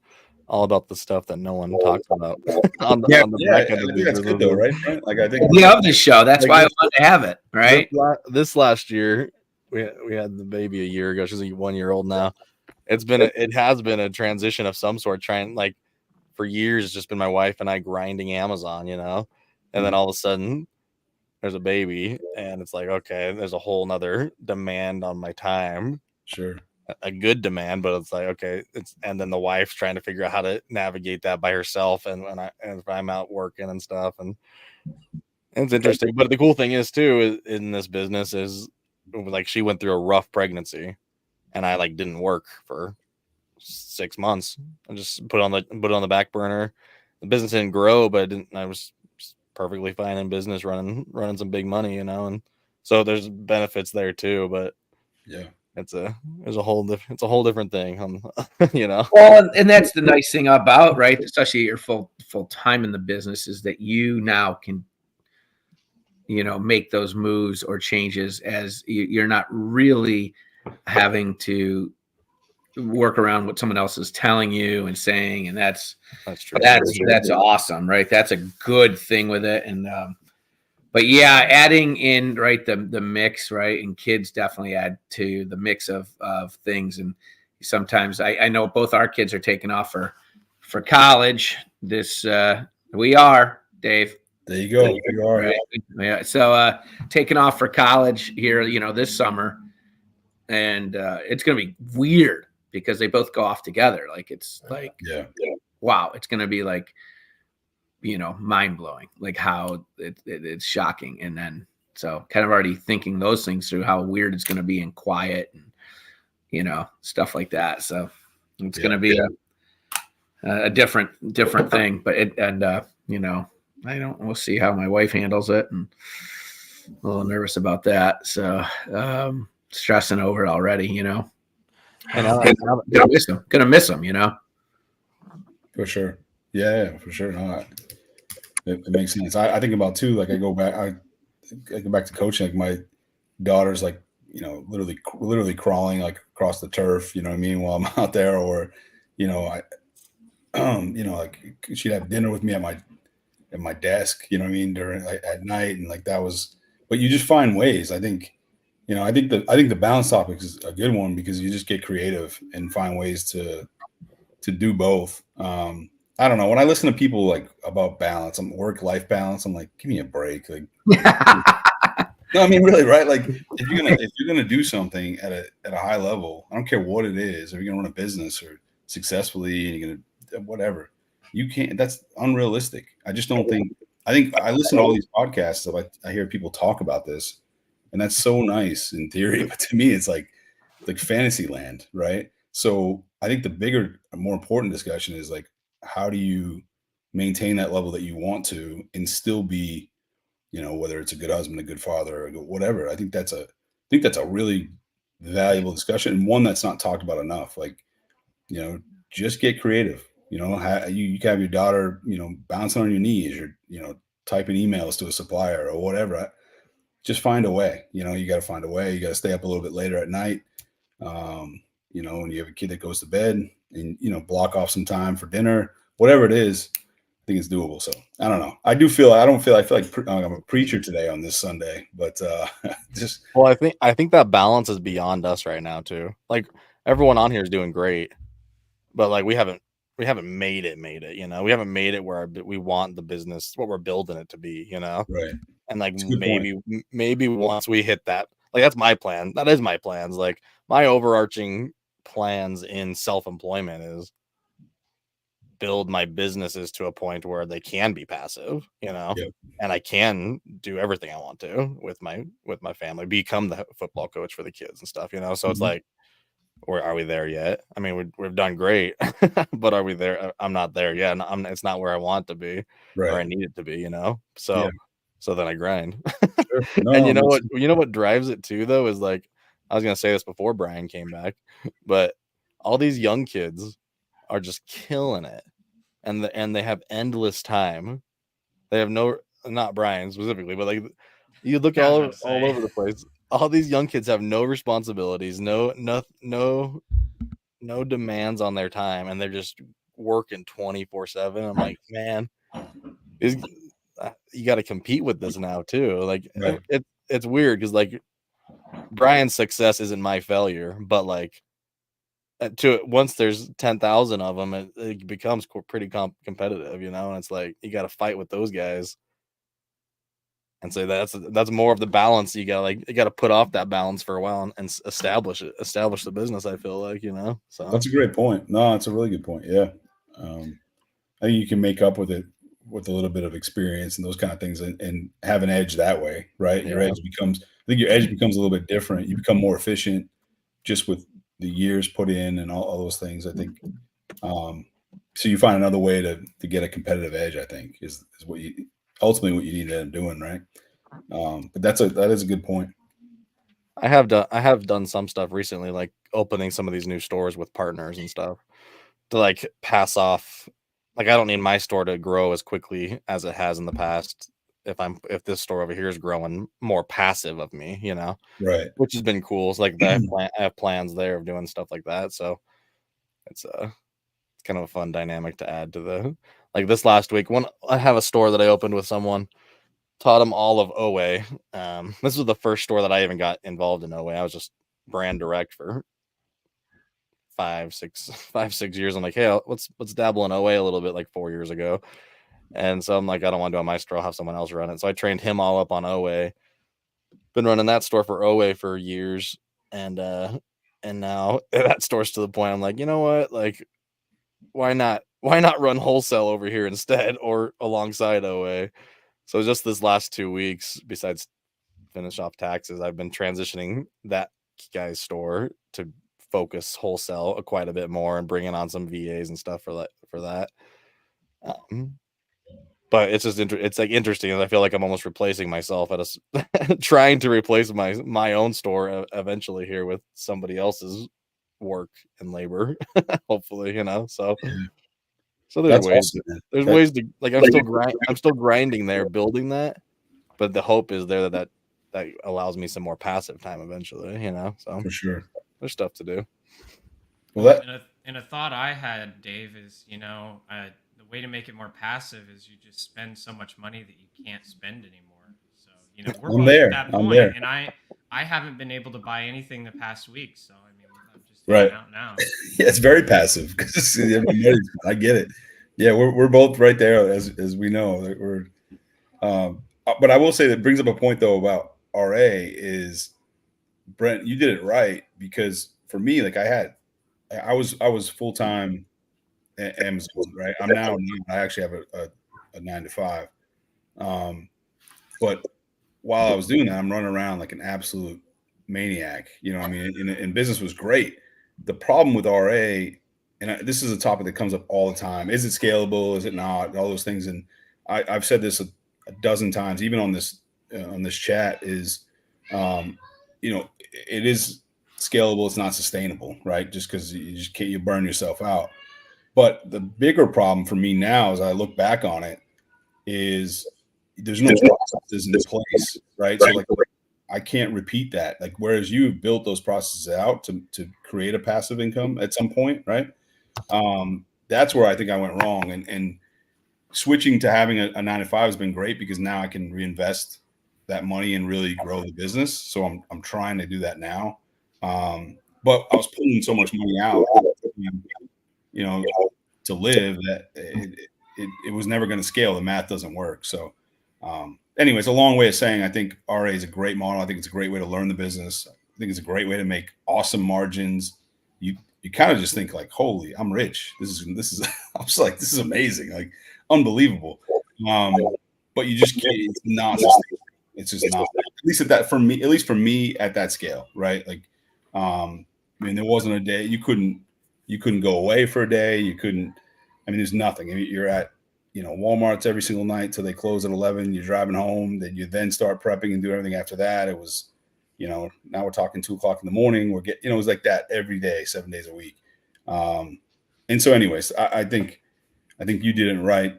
all about the stuff that no one talks about on the back end of that's good though, right? Like I think we love this show. That's why I wanted to have it, right? This last year, we had the baby a year ago. She's 1 year old now. It has been a transition of some sort. Trying, like, for years, it's just been my wife and I grinding Amazon, and then all of a sudden there's a baby, and it's like, okay, there's a whole nother demand on my time. Sure. A good demand, but it's like, okay, and then the wife's trying to figure out how to navigate that by herself, and if I'm out working and stuff, and it's interesting. But the cool thing is too, in this business, is like she went through a rough pregnancy, and I didn't work for 6 months. I just put it on the back burner. The business didn't grow, but I was perfectly fine in business, running some big money, and so there's benefits there too. But yeah. It's a whole different thing, Well, and that's the nice thing about, right, especially your full time in the business, is that you now can, make those moves or changes as you're not really having to work around what someone else is telling you and saying, and that's true. That's awesome, right? That's a good thing with it, and but yeah, adding in, right, the mix, right, and kids definitely add to the mix of things. And sometimes I know both our kids are taking off for college. We are, Dave. There you go. You are. Right? Yeah. So taking off for college here, this summer, and it's going to be weird because they both go off together. Like it's like, wow, it's going to be like, mind blowing, like how it's shocking. And then, so kind of already thinking those things through, how weird it's going to be and quiet and, stuff like that. So it's going to be a different thing, but we'll see how my wife handles it, and a little nervous about that. So, stressing over it already, and gonna miss him, For sure. Yeah, for sure. No, it makes sense. I think about too, like I go back to coaching, like my daughter's like literally crawling like across the turf, you know what I mean, while I'm out there, or, I, like she'd have dinner with me at my desk, you know what I mean, during like at night, and like that was. But you just find ways. I think, I think the balance topic is a good one because you just get creative and find ways to do both. I don't know. When I listen to people like about balance, I'm work life balance. I'm like, give me a break. Like, no, I mean, really, right? Like, if you're gonna do something at a high level, I don't care what it is. If you're gonna run a business or successfully, and you're gonna whatever, you can't. That's unrealistic. I just don't think. I think I listen to all these podcasts. So I hear people talk about this, and that's so nice in theory, but to me, it's like fantasy land, right? So I think the bigger, more important discussion is like, how do you maintain that level that you want to and still be, whether it's a good husband, a good father, or whatever. I think that's a really valuable discussion, and one that's not talked about enough. Like, you know, just get creative. You can have your daughter, bouncing on your knees, or typing emails to a supplier or whatever. Just find a way. You got to find a way. You got to stay up a little bit later at night. When you have a kid that goes to bed, and block off some time for dinner, whatever it is. I think it's doable. So I don't know. I feel like I'm a preacher today on this Sunday, but just Well, I think that balance is beyond us right now too. Like everyone on here is doing great, but like we haven't made it. We haven't made it where we want the business, what we're building it to be. right. And like It's a good point. maybe once we hit that, like that's my plan. That is my plans. Like my overarching plans in self-employment is build my businesses to a point where they can be passive, Yep. and I can do everything I want to with my family, become the football coach for the kids and stuff, so it's Mhm. like, where are we there yet? I mean, we've done great, but are we there? I'm not there yet, and it's not where I want to be or Right. I need it to be, Yeah. so then I grind. Sure. And No, it makes you know what drives it too though is like, I was gonna say this before Brian came back, but all these young kids are just killing it, and they have endless time. They have no, not Brian specifically, but like you look Yeah, I was about to all say. over the place. All these young kids have no responsibilities, no demands on their time, and they're just working 24/7. I'm like, man, is you got to compete with this now too. Like right. it's weird because like Brian's success isn't my failure, but like to once there's 10,000 of them, it becomes pretty competitive, and it's like you got to fight with those guys. And so that's more of the balance. You got to put off that balance for a while and establish the business. I feel like, so That's a great point. No, it's a really good point. Yeah. I think you can make up with it with a little bit of experience and those kind of things, and have an edge that way, right? yeah. I think your edge becomes a little bit different. You become more efficient just with the years put in and all those things. I think, so you find another way to get a competitive edge, I think is what you ultimately what you need to end up doing. Right. But that is a good point. I have done some stuff recently, like opening some of these new stores with partners and stuff to like pass off. Like I don't need my store to grow as quickly as it has in the past. If this store over here is growing more passive of me, Right. which has been cool. It's like I have plans there of doing stuff like that. So it's kind of a fun dynamic to add to the, like this last week when I have a store that I opened with someone, taught them all of OA. This was the first store that I even got involved in OA. I was just brand direct for 5, 6 years. I'm like, hey, let's dabble in OA a little bit, like 4 years ago. And so I'm like, I don't want to do it on my store. I'll have someone else run it. So I trained him all up on OA. Been running that store for OA for years, and now that store's to the point I'm like, you know what, like why not run wholesale over here instead or alongside OA. So just this last 2 weeks, besides finish off taxes, I've been transitioning that guy's store to focus wholesale quite a bit more and bringing on some VAs and stuff for that. But it's just it's like interesting. I feel like I'm almost replacing myself at trying to replace my own store eventually here with somebody else's work and labor. Hopefully, So there's That's ways. awesome, man. There's ways to like I'm still grinding there, building that. But the hope is there that that allows me some more passive time eventually, so For sure. there's stuff to do. Well, that And a thought I had, Dave, is the way to make it more passive is you just spend so much money that you can't spend anymore. So we're I'm both there. at that I'm point, there. and I haven't been able to buy anything the past week. So I mean, I'm just Right. hanging out now. Yeah, it's very passive because I get it. Yeah, we're both right there as we know that we're. But I will say that brings up a point though about RA is Brent, you did it right because for me, like I was full time at Amazon, right? I actually have a 9 to 5. But while I was doing that, I'm running around like an absolute maniac. You know, I mean, and business was great. The problem with RA, this is a topic that comes up all the time: is it scalable? Is it not? All those things. And I've said this a dozen times, even on this chat. Is it is scalable. It's not sustainable, right? Just because you burn yourself out. But the bigger problem for me now, as I look back on it, is there's no processes in place, right? So like I can't repeat that. Like whereas you built those processes out to create a passive income at some point, right? That's where I think I went wrong. And switching to having a 9 to 5 has been great because now I can reinvest that money and really grow the business. So I'm trying to do that now. But I was pulling so much money out, you know, to live that it was never going to scale. The math doesn't work. So, anyway, it's a long way of saying I think RA is a great model. I think it's a great way to learn the business. I think it's a great way to make awesome margins. You kind of just think like, holy, I'm rich. This is I was like, this is amazing, like unbelievable. But you just can't. It's not sustainable. It's just not. At least for me at that scale, right? Like, I mean, there wasn't a day you couldn't go away for a day. You couldn't. I mean, there's nothing. I mean, you're at Walmart's every single night till they close at 11. You're driving home. Then you then start prepping and do everything after that. It was, now we're talking 2 o'clock in the morning. It was like that every day, 7 days a week. And so, anyways, I think you did it right.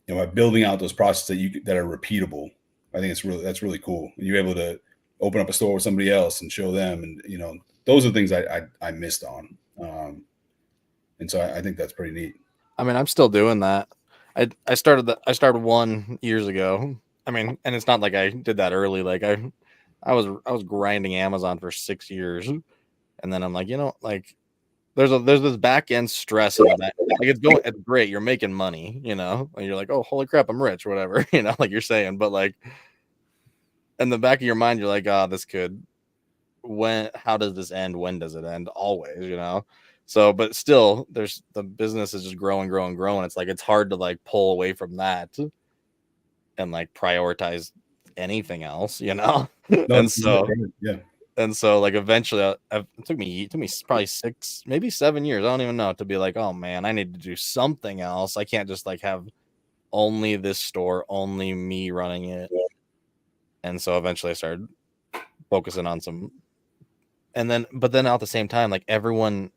By building out those processes that are repeatable. I think that's really cool. And you're able to open up a store with somebody else and show them, and those are things I missed on. And so I think that's pretty neat. I mean, I'm still doing that. I started one years ago. I mean, and it's not like I did that early. Like I was grinding Amazon for 6 years, and then I'm like, like there's this back end stress of that. Like it's great. You're making money, and you're like, oh, holy crap, I'm rich, whatever, like you're saying. But like in the back of your mind, you're like, this could. How does this end? When does it end? Always, So, but still, the business is just growing. It's like it's hard to like pull away from that and like prioritize anything else, No, and so yeah. and so like eventually, it took me probably 6, maybe 7 years. I don't even know to be like, oh man, I need to do something else. I can't just like have only this store, only me running it. And so eventually, I started focusing on some. But then at the same time, like everyone,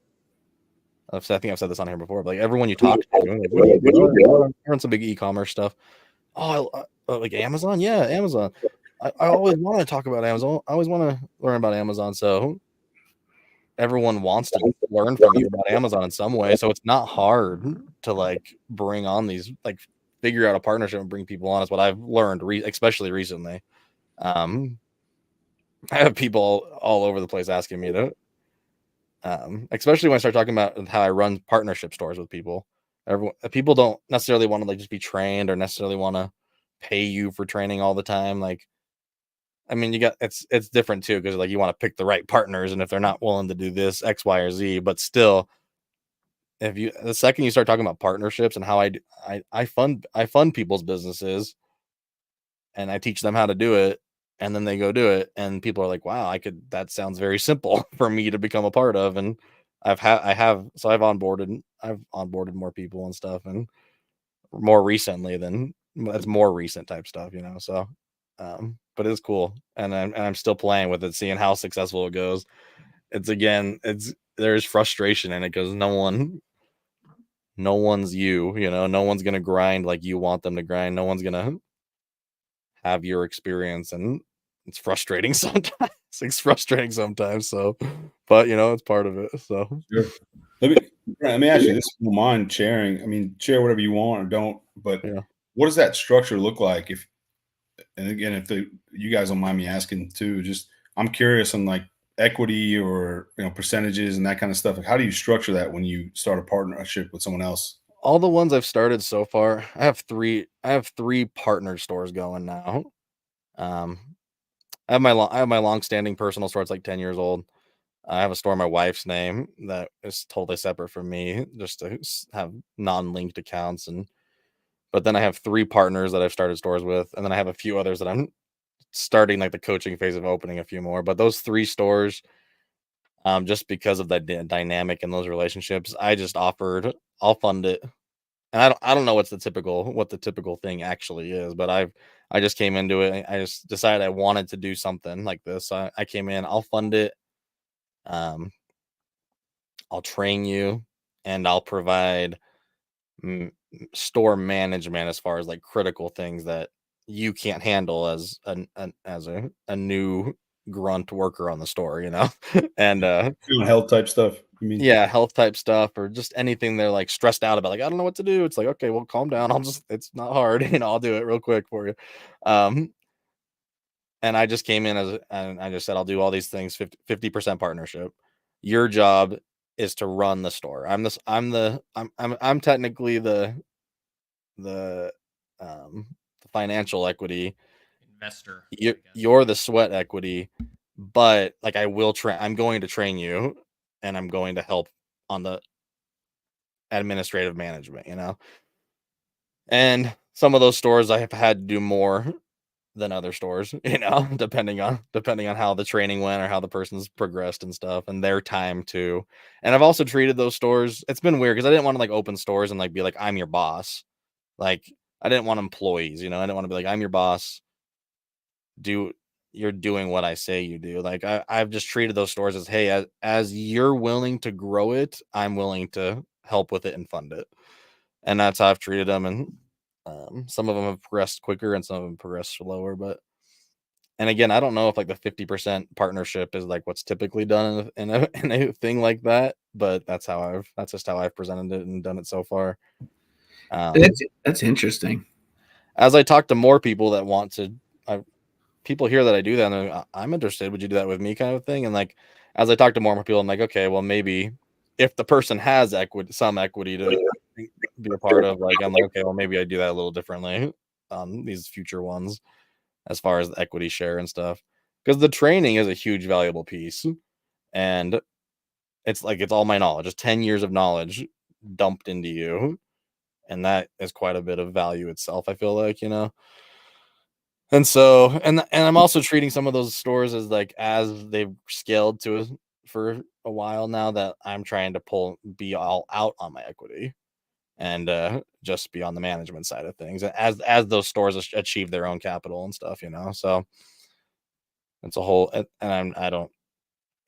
I think I've said this on here before, but like everyone you talk to, like, what do you do? I run some big e-commerce stuff. Oh, like Amazon? Yeah, Amazon. I always want to talk about Amazon. I always want to learn about Amazon. So everyone wants to learn from you about Amazon in some way. So it's not hard to like bring on these, like figure out a partnership and bring people on is what I've learned, especially recently. I have people all over the place asking me to, especially when I start talking about how I run partnership stores with people. People don't necessarily want to like just be trained or necessarily want to pay you for training all the time. Like, I mean, it's different too because like you want to pick the right partners, and if they're not willing to do this X, Y, or Z, but still, the second you start talking about partnerships and how I fund people's businesses, and I teach them how to do it, and then they go do it, and people are like, wow, that sounds very simple for me to become a part of. And I've onboarded more people and stuff, and more recently that's more recent type stuff, so but it's cool, and I'm still playing with it, seeing how successful it goes. There's frustration in it because no one's no one's gonna grind like you want them to grind. No one's gonna have your experience, and it's frustrating sometimes. It's frustrating sometimes. So, but it's part of it. So Sure. Let me ask you this. If you don't mind sharing. I mean, share whatever you want or don't. But yeah. what does that structure look like? If and again, if you guys don't mind me asking too, just I'm curious on like equity or percentages and that kind of stuff. Like, how do you structure that when you start a partnership with someone else? All the ones I've started so far, I have three partner stores going now. Um, I have my long-standing personal store. It's like 10 years old. I have a store in my wife's name that is totally separate from me, just to have non-linked accounts. But then I have three partners that I've started stores with, and then I have a few others that I'm starting like the coaching phase of opening a few more. But those three stores, just because of that dynamic in those relationships, I just offered I'll fund it. And I don't know what the typical thing actually is, but I just came into it. I just decided I wanted to do something like this. So I came in, I'll fund it. Um, I'll train you, and I'll provide store management as far as like critical things that you can't handle as a new grunt worker on the store, and Doing health type stuff. I mean, yeah, health type stuff or just anything they're like stressed out about. Like, I don't know what to do. It's like, okay, well, calm down. It's not hard. I'll do it real quick for you. Um, and I just came in and I just said, I'll do all these things, 50% partnership. Your job is to run the store. I'm technically the the financial equity. Investor. I you guess. you're the sweat equity, but like I'm going to train you, and I'm going to help on the administrative management, and some of those stores I have had to do more than other stores, depending on how the training went or how the person's progressed and stuff and their time too. And I've also treated those stores, it's been weird because I didn't want to like open stores and like be like, I'm your boss. Like, I didn't want employees, I didn't want to be like, I'm your boss, do you're doing what I say you do. Like, I've just treated those stores as, hey, as you're willing to grow it, I'm willing to help with it and fund it. And that's how I've treated them. And some of them have progressed quicker and some of them progressed slower. But and again, I don't know if like the 50% partnership is like what's typically done in a thing like that. But that's just how I've presented it and done it so far. That's interesting. As I talk to more people that want to, people hear that I do that, and I'm interested. Would you do that with me, kind of thing? And like, as I talk to more people, I'm like, okay, well, maybe if the person has some equity to be a part of, like, I'm like, okay, well, maybe I do that a little differently on these future ones, as far as the equity share and stuff, because the training is a huge valuable piece, and it's all my knowledge. It's 10 years of knowledge dumped into you, and that is quite a bit of value itself. I feel like, And so, and I'm also treating some of those stores as like, as they've scaled for a while now, that I'm trying to be all out on my equity and just be on the management side of things as those stores achieve their own capital and stuff, So it's a whole, and I don't.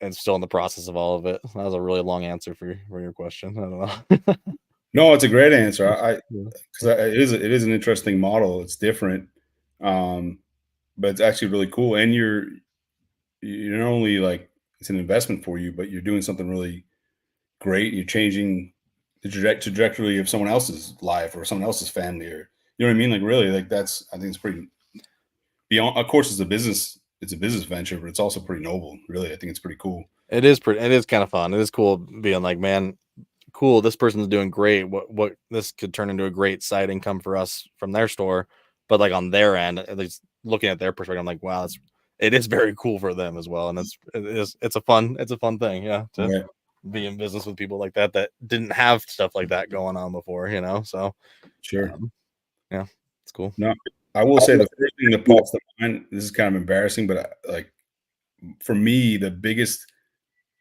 It's still in the process of all of it. That was a really long answer for your question. I don't know. no, it's a great answer. Yeah. Because it is an interesting model. It's different, um, but it's actually really cool. And you're not only like it's an investment for you, but you're doing something really great. You're changing the trajectory of someone else's life or someone else's family, or you know what I mean. Like really, like I think it's pretty beyond. Of course, it's a business. It's a business venture, but it's also pretty noble. Really, I think it's pretty cool. It is kind of fun. It is cool being like, man, cool, this person's doing great. What this could turn into a great side income for us from their store. But like on their end, at least looking at their perspective, I'm like, wow, it is very cool for them as well. And it's a fun thing, yeah, to Right. be in business with people like that didn't have stuff like that going on before, So Sure. yeah, it's cool. No, I will say the first thing that pops to mind. This is kind of embarrassing, but like for me, the biggest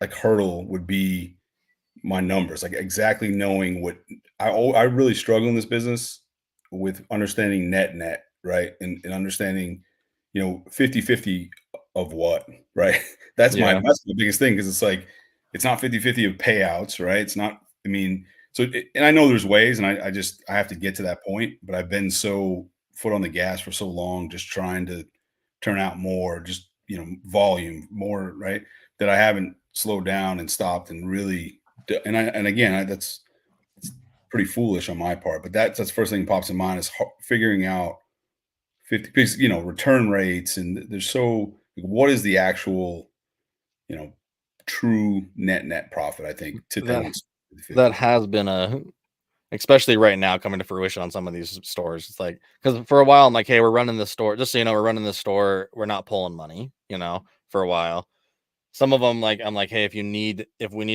like hurdle would be my numbers, like exactly knowing what I really struggle in this business with understanding net, right? And understanding, 50/50 of what, right? Yeah. That's the biggest thing because it's like it's not 50/50 of payouts, right? It's not, I mean, and I know there's ways and I have to get to that point, but I've been so foot on the gas for so long, just trying to turn out more, just, volume more, right? That I haven't slowed down and stopped and really, and again, that's pretty foolish on my part, but that's the first thing that pops in mind is figuring out 50 because, return rates, and there's so, like, what is the actual, you know, true net profit, I think, to That demonstrate the that 50. has been especially right now coming to fruition on some of these stores. It's like, because for a while I'm like, hey, we're running this store, just so you know, we're running this store, we're not pulling money, for a while. Some of them, like, I'm like, hey, if we need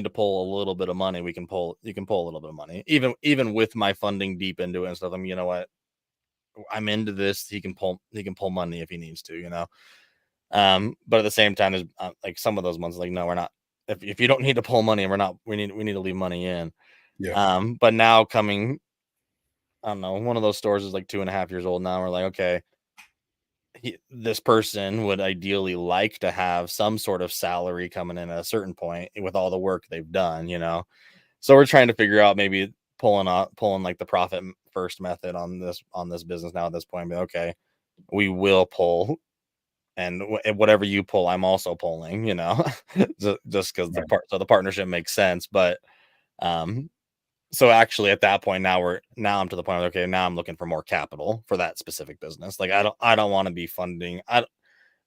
to pull a little bit of money, you can pull a little bit of money, even with my funding deep into it and stuff. You know what, I'm into this. He can pull money if he needs to, but at the same time, there's like some of those months, like, no, we're not. If you don't need to pull money, we need to leave money in. Yeah. But now coming, I don't know, one of those stores is like 2.5 years old now. We're like, okay, this person would ideally like to have some sort of salary coming in at a certain point with all the work they've done, So we're trying to figure out maybe pulling like the profit first method on this business now at this point. But okay, we will pull, and whatever you pull, I'm also pulling, just because the partnership makes sense. But so actually at that point, now I'm to the point of, okay, now I'm looking for more capital for that specific business. Like, I don't want to be funding.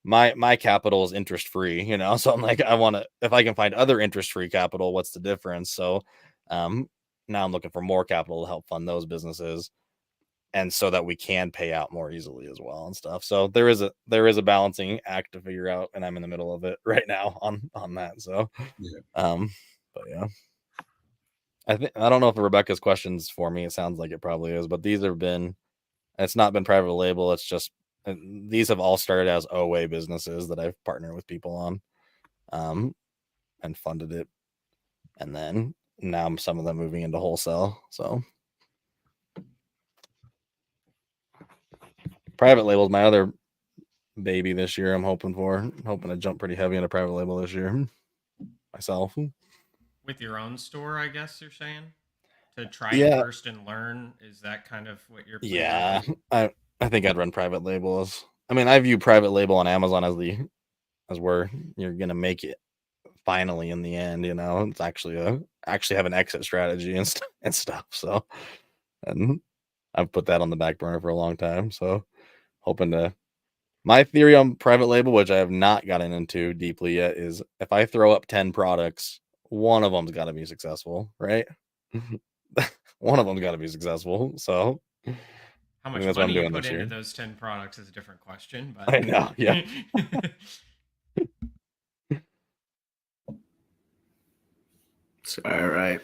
My capital is interest free, so I'm like, if I can find other interest free capital, what's the difference? So now I'm looking for more capital to help fund those businesses, and so that we can pay out more easily as well and stuff. So there is a balancing act to figure out, and I'm in the middle of it right now on that. So Yeah. but yeah. I don't know if Rebecca's question's for me. It sounds like it probably is, but it's not been private label. It's just, these have all started as OA businesses that I've partnered with people on, and funded it. And then now some of them moving into wholesale. So private label is my other baby this year. I'm hoping to jump pretty heavy into private label this year myself. With your own store, I guess you're saying? To try it Yeah. first and learn? Is that kind of what you're planning? Yeah. I think I'd run private label I view private label on Amazon as where you're gonna make it finally in the end. It's actually have an exit strategy and stuff. So, and I've put that on the back burner for a long time. So, hoping to. My theory on private label, which I have not gotten into deeply yet, is if I throw up 10 products, one of them's got to be successful, right? One of them's got to be successful. So, How I think much that's what I'm money you doing put this into year. those 10 products is a different question, but I know, yeah. All right.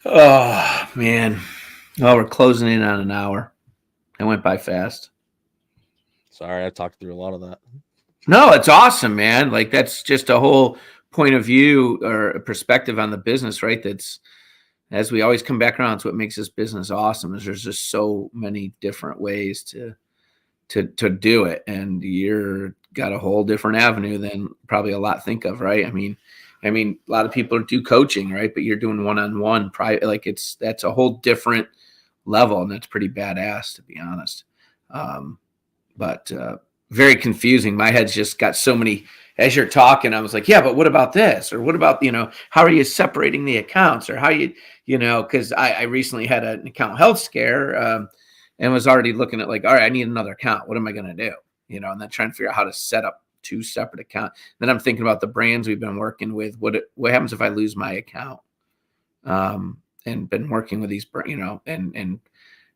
Oh man. Oh, we're closing in on an hour. It went by fast. Sorry, I talked through a lot of that. No, it's awesome, man. Like, that's just a whole point of view or a perspective on the business, right? That's, as we always come back around, it's what makes this business awesome. Is there's just so many different ways to do it, and you're got a whole different avenue than probably a lot think of, right? I mean, a lot of people do coaching, right? But you're doing one-on-one private, like, that's a whole different level, and that's pretty badass, to be honest. But very confusing. My head's just got so many. As you're talking, I was like, yeah, but what about this? Or what about, how are you separating the accounts? Or how because I recently had an account health scare, and was already looking at, like, all right, I need another account. What am I going to do? And then trying to figure out how to set up two separate accounts. Then I'm thinking about the brands we've been working with. What happens if I lose my account? And been working with these, and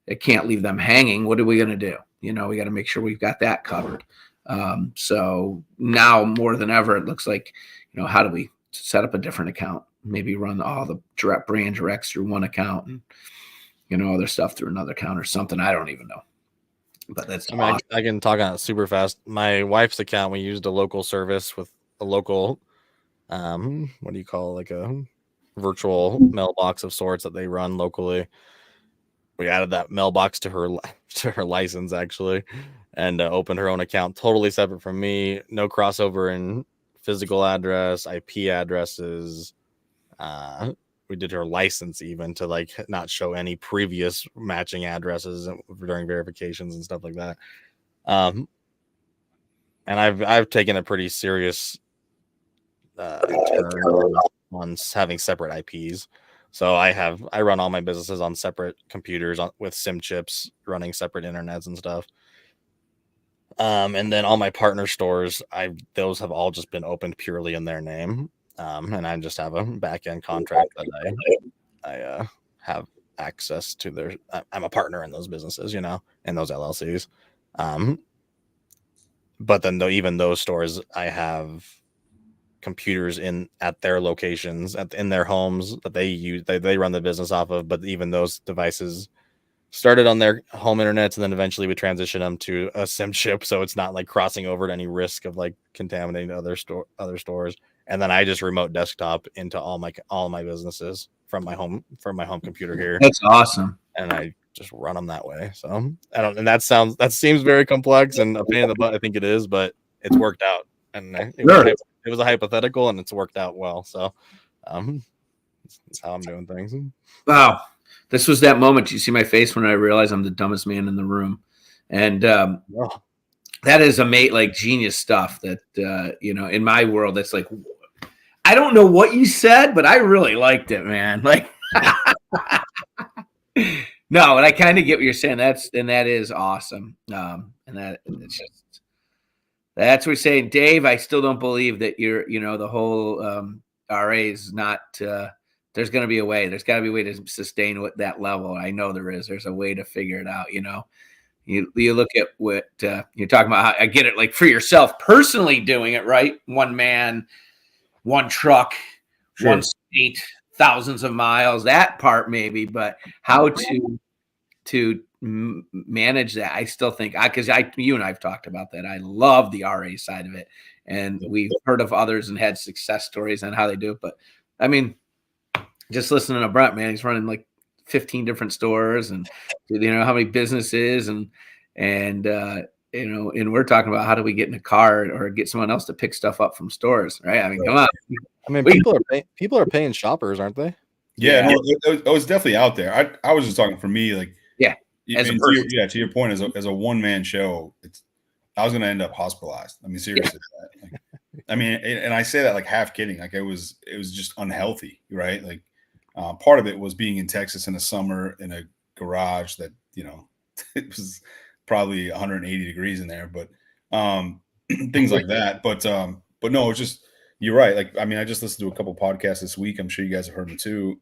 I can't leave them hanging. What are we going to do? We got to make sure we've got that covered. So now more than ever, it looks like, how do we set up a different account? Maybe run all the direct brand directs through one account, and, other stuff through another account or something. I don't even know. But that's awesome. I can talk on it super fast. My wife's account, we used a local service with a local, what do you call it? Like a virtual mailbox of sorts that they run locally. We added that mailbox to her license, actually, and opened her own account, totally separate from me. No crossover in physical address, IP addresses. We did her license even to, like, not show any previous matching addresses during verifications and stuff like that. and I've taken a pretty serious turn on having separate IPs. So I run all my businesses on separate computers with SIM chips, running separate internets and stuff. And then all my partner stores, those have all just been opened purely in their name. And I just have a back end contract that I have access to their. I'm a partner in those businesses, in those LLCs. But then even those stores, I have computers at their locations, in their homes that they use, they run the business off of. But even those devices started on their home internets, and then eventually we transition them to a SIM chip, so it's not like crossing over to any risk of like contaminating other stores. And then I just remote desktop into all my businesses from my home computer here. That's awesome. And I just run them that way. So and that seems very complex and a pain in the butt. I think it is, but it's worked out. And it was a hypothetical, and it's worked out well. So that's how I'm doing things. Wow. This was that moment. You see my face when I realize I'm the dumbest man in the room. And that is like genius stuff that, in my world, that's like, I don't know what you said, but I really liked it, man. Like, no, and I kind of get what you're saying. That is awesome. And it's just, that's what we're saying. Dave, I still don't believe that the whole RA is not, there's going to be a way. There's got to be a way to sustain that level. I know there is. There's a way to figure it out. You look at what you're talking about. I get it. Like for yourself personally doing it, right? One man, one truck, Sure. one state, thousands of miles, that part maybe, but how to manage that. I still think because you and I've talked about that. I love the RA side of it. And we've heard of others and had success stories on how they do it. But I mean, just listening to Brent, man, he's running like 15 different stores, and how many businesses, and we're talking about how do we get in a car or get someone else to pick stuff up from stores, right? I mean, come on. I mean, people are paying shoppers, aren't they? Yeah. No, it was definitely out there. I was just talking for me, like, to your point, as a one man show, I was going to end up hospitalized. I mean, seriously. Yeah. And I say that like half kidding, like it was just unhealthy, right? Like part of it was being in Texas in the summer in a garage that, it was probably 180 degrees in there, but things like that. But no, it's just, you're right. Like, I just listened to a couple podcasts this week. I'm sure you guys have heard them too,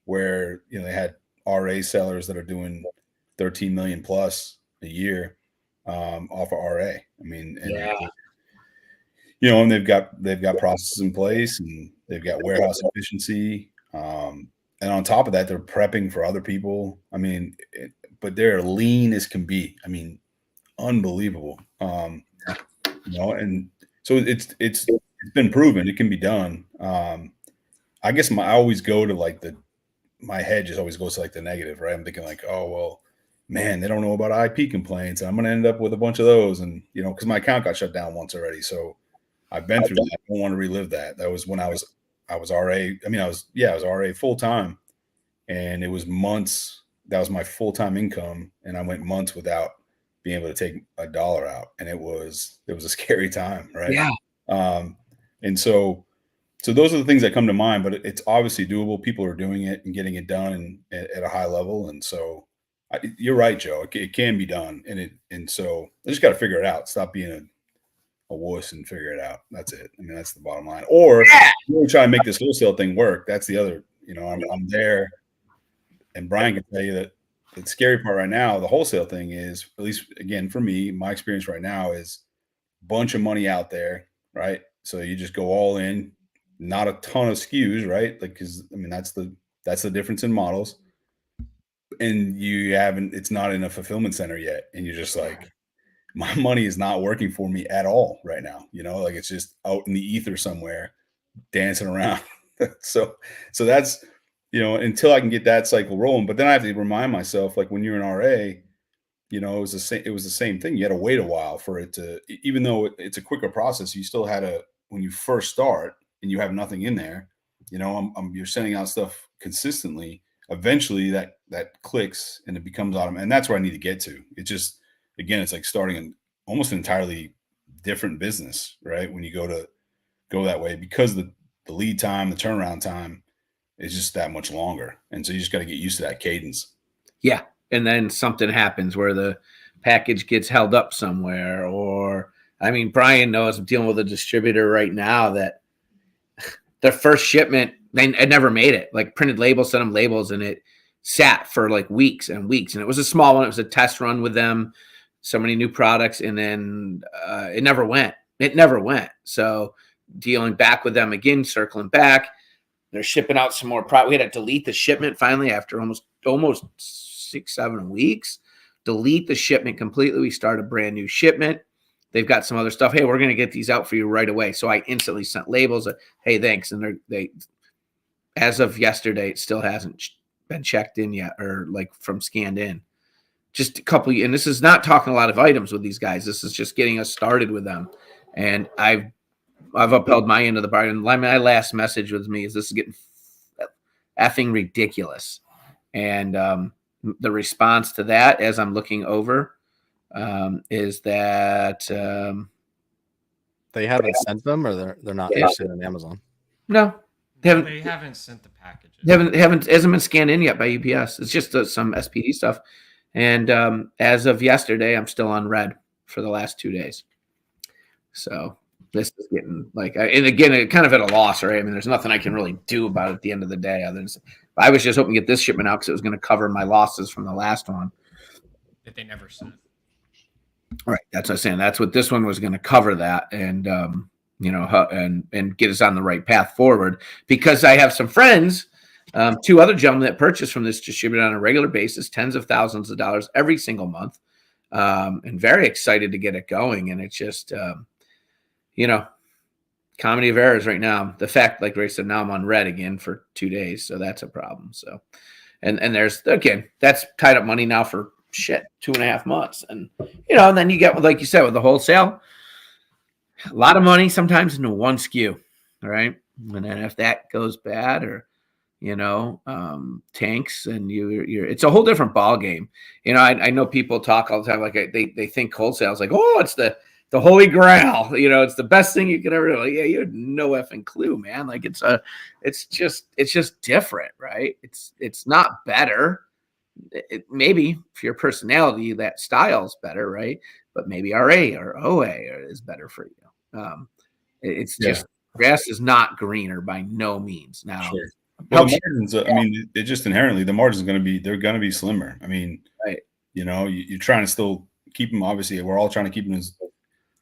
where, they had RA sellers that are doing 13 million plus a year off of RA. And they've got processes in place, and they've got warehouse efficiency. And on top of that, they're prepping for other people. But they're lean as can be. Unbelievable. And so it's been proven it can be done. I guess I always go to like my head just always goes to like the negative, right? I'm thinking like, oh, well, man, they don't know about IP complaints. I'm going to end up with a bunch of those. And, because my account got shut down once already. So I've been through that. I don't want to relive that. That was when I was RA. I was RA full time, and it was months. That was my full-time income. And I went months without being able to take $1 out. And it was a scary time. Right. Yeah. And so those are the things that come to mind, but it's obviously doable. People are doing it and getting it done at a high level. And so you're right, Joe. It can be done. And so I just got to figure it out. Stop being a wuss and figure it out. That's it. That's the bottom line. Or you try to make this wholesale thing work. That's the other, I'm there. And Brian can tell you that the scary part right now, the wholesale thing is, at least again, for me, my experience right now is a bunch of money out there, right? So you just go all in, not a ton of SKUs, right? Like, cause that's the difference in models. And it's not in a fulfillment center yet. And you're just like, my money is not working for me at all right now. Like it's just out in the ether somewhere dancing around. So that's, until I can get that cycle rolling. But then I have to remind myself, like when you're in RA, it was the same thing. You had to wait a while for it to, even though it's a quicker process, you still had to, when you first start and you have nothing in there, you're sending out stuff consistently. Eventually that clicks and it becomes automatic. And that's where I need to get to. It just, again, it's like starting almost an entirely different business, right? When you go that way, because the lead time, the turnaround time is just that much longer. And so you just got to get used to that cadence. Yeah. And then something happens where the package gets held up somewhere, or I mean, Brian knows I'm dealing with a distributor right now that their first shipment, they never made it. Like printed labels, sent them labels, and it sat for like weeks and weeks. And it was a small one. It was a test run with them, so many new products, and then it never went. It never went. So dealing back with them again, circling back, they're shipping out some more product. We had to delete the shipment finally after almost 6-7 weeks. Delete the shipment completely. We start a brand new shipment. They've got some other stuff. Hey, we're going to get these out for you right away. So I instantly sent labels. Hey, thanks. And they, as of yesterday, it still hasn't been checked in yet, or like from scanned in. Just a couple. And this is not talking a lot of items with these guys. This is just getting us started with them. And I've upheld my end of the bargain. My last message with me is this is getting effing ridiculous. And the response to that, as I'm looking over, is that they haven't sent them, or they're not listed on Amazon. No, they haven't sent the packages. Hasn't been scanned in yet by UPS. It's just some SPD stuff. And as of yesterday, I'm still on red for the last 2 days. So this is getting like, and again, it kind of at a loss, right? I mean, there's nothing I can really do about it at the end of the day. Other than I was just hoping to get this shipment out because it was going to cover my losses from the last one that they never sent. Right, that's what I'm saying. That's what this one was going to cover, that, and and get us on the right path forward. Because I have some friends, 2 other gentlemen that purchase from this distributor on a regular basis, tens of thousands of dollars every single month, and very excited to get it going. And it's just, comedy of errors right now. The fact, like Ray said, now I'm on red again for 2 days, so that's a problem. So, and there's, again, that's tied up money now for 2.5 months, and and then you get, like you said, with the wholesale, a lot of money sometimes into one SKU, right? And then if that goes bad, or tanks, and you're it's a whole different ball game. I know people talk all the time like they think wholesale is like, oh, it's the holy grail, it's the best thing you could ever do. Like, yeah, you have no effing clue, man. Like it's just different, right? It's not better. It maybe for your personality, that style's better, right? But maybe RA or OA is better for you. It's just grass is not greener by no means. Now, sure. Well, the margins, I mean, it just inherently, the margins they're going to be slimmer. I mean, right. You're trying to still keep them. Obviously, we're all trying to keep them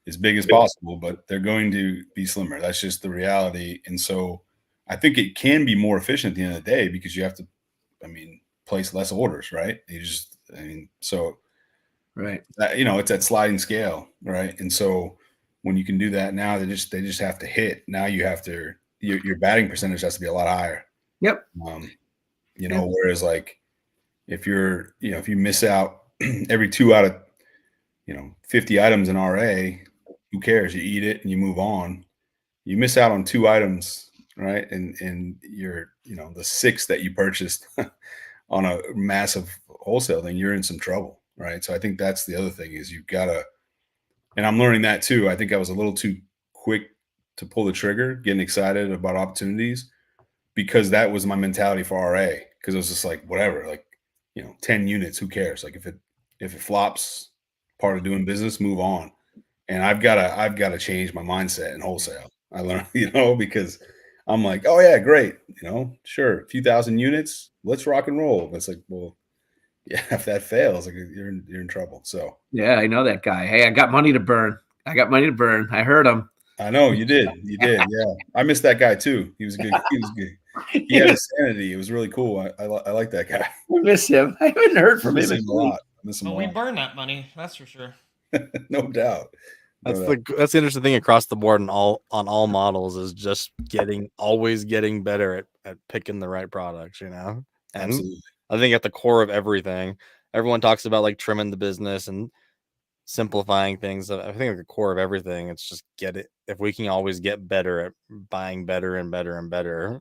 as big as possible, but they're going to be slimmer. That's just the reality. And so I think it can be more efficient at the end of the day, because you have to, place less orders, right? So right. It's that sliding scale, right? And so when you can do that now, they just have to hit. Now you have to, your batting percentage has to be a lot higher. Yep. Whereas like if if you miss out every 2 out of 50 items in RA, who cares? You eat it and you move on. You miss out on 2 items, right? And you're the 6 that you purchased on a massive wholesale thing, you're in some trouble, right? So I think that's the other thing, is you've got to, and I'm learning that too. I think I was a little too quick to pull the trigger, getting excited about opportunities, because that was my mentality for RA. Because it was just like, whatever, like 10 units, who cares? Like if it flops, part of doing business, move on. And I've got to change my mindset in wholesale. I learned, because I'm like, oh yeah, great, sure, a few thousand units, let's rock and roll. But it's like, well, yeah, if that fails, like you're in trouble. So yeah, I know that guy. Hey, I got money to burn. I heard him. I know you did. Yeah, I missed that guy too. He was good. He had a sanity. It was really cool. I like that guy. I miss him. I haven't heard from him a lot. But we burn that money, that's for sure. No doubt. That's the interesting thing across the board on all models, is just always getting better at picking the right products, And absolutely. I think at the core of everything, everyone talks about like trimming the business and simplifying things. I think at the core of everything, it's just if we can always get better at buying better and better and better,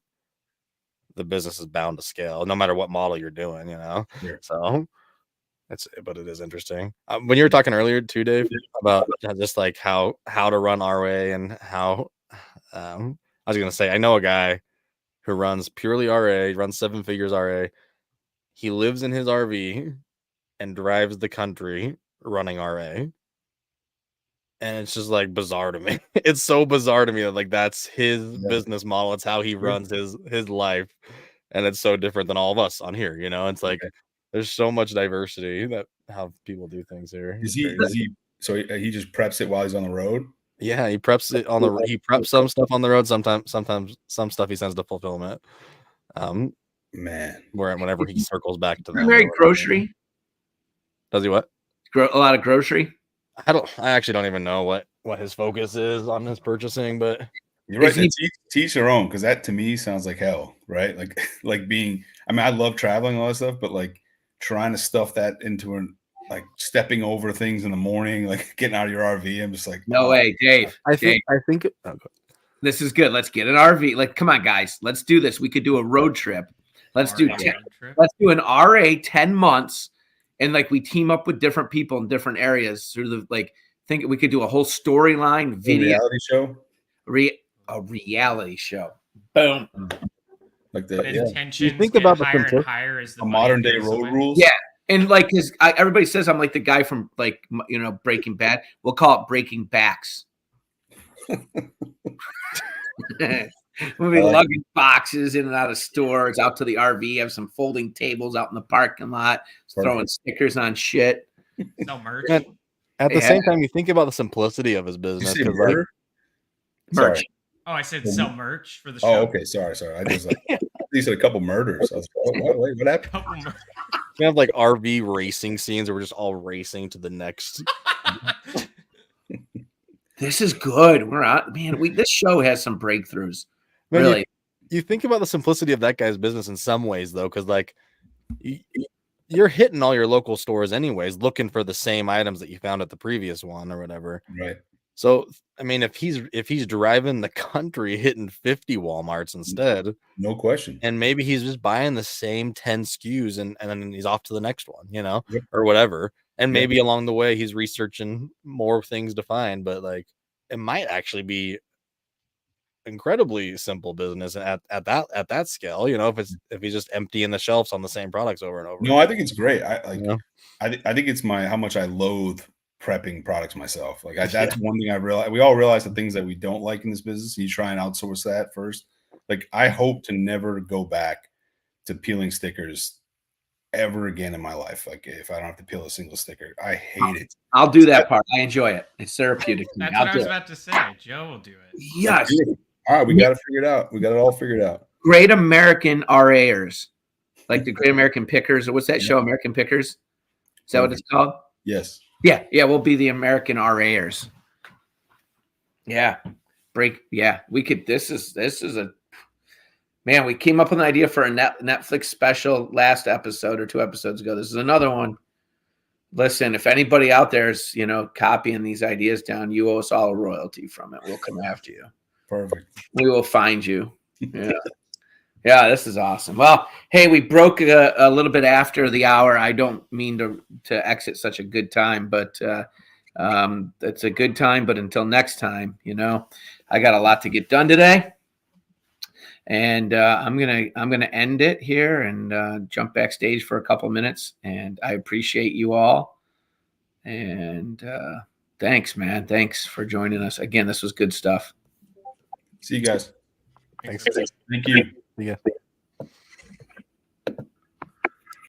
the business is bound to scale, no matter what model you're doing, Sure. So But it is interesting. When you were talking earlier too, Dave, about just like how to run RA and how I was gonna say I know a guy who runs purely RA, runs 7 figures RA. He lives in his RV and drives the country running RA. And it's just like bizarre to me. It's so bizarre to me that like that's his business model. It's how he runs his life. And it's so different than all of us on here, you know. It's like there's so much diversity that how people do things here. So he just preps it while he's on the road? Yeah, he preps it on he preps some stuff on the road, sometimes some stuff he sends to fulfillment. Man. Whenever he circles back to them. Primary grocery. Does he what? A lot of grocery. I actually don't even know what his focus is on his purchasing, but you're right. Teach your own, because that to me sounds like hell, right? Like being. I mean, I love traveling and all that stuff, but like trying to stuff that into like stepping over things in the morning, like getting out of your RV. I'm just like, no way, Dave. I think. This is good. Let's get an RV. Like, come on, guys. Let's do this. We could do a road trip. Let's do an RA 10 months. And like we team up with different people in different areas through the think we could do a whole storyline video reality show. A reality show. Boom. Like the intentions think about higher and higher as the modern day road rules. Yeah. And like everybody says I'm like the guy from like Breaking Bad. We'll call it Breaking Backs. We'll be lugging boxes in and out of stores, out to the RV, have some folding tables out in the parking lot, throwing stickers on shit. No merch. At the same time, you think about the simplicity of his business. Merch. Oh, I said sell merch for the show. Oh, okay. Sorry. I just you said a couple murders. I was like, wait, what happened? We have like RV racing scenes where we're just all racing to the next. This is good. We're on, man. This show has some breakthroughs. Man, really, you think about the simplicity of that guy's business in some ways, though, because like you're hitting all your local stores anyways, looking for the same items that you found at the previous one or whatever. Right. So, I mean, if he's driving the country, hitting 50 Walmarts instead, no question, and maybe he's just buying the same 10 SKUs and then he's off to the next one, or whatever. And maybe along the way he's researching more things to find, but like it might actually be incredibly simple business at that scale, if he's just emptying the shelves on the same products over and over. No, I think it's great. I think it's how much I loathe prepping products myself. Like that's one thing I realize. We all realize the things that we don't like in this business. You try and outsource that first. Like I hope to never go back to peeling stickers ever again in my life. Like if I don't have to peel a single sticker, I hate it. I'll do that part. I enjoy it. It's therapeutic. That's what I was about to say. Joe will do it. Yes. All right, we got it figured out. We got it all figured out. Great American RAers, like the Great American Pickers, or what's that show? American Pickers. Is that what it's called? Yes. Yeah. We'll be the American RAers. Yeah. We could. This is a man. We came up with an idea for a Netflix special last episode or 2 episodes ago. This is another one. Listen, if anybody out there is copying these ideas down, you owe us all a royalty from it. We'll come after you. Perfect. We will find you. Yeah. Yeah, this is awesome. Well, hey, we broke a little bit after the hour. I don't mean to exit such a good time, but it's a good time. But until next time, I got a lot to get done today, and I'm gonna end it here and jump backstage for a couple minutes. And I appreciate you all, and thanks, man. Thanks for joining us again. This was good stuff. See you guys. Thanks. Thank you. Yeah.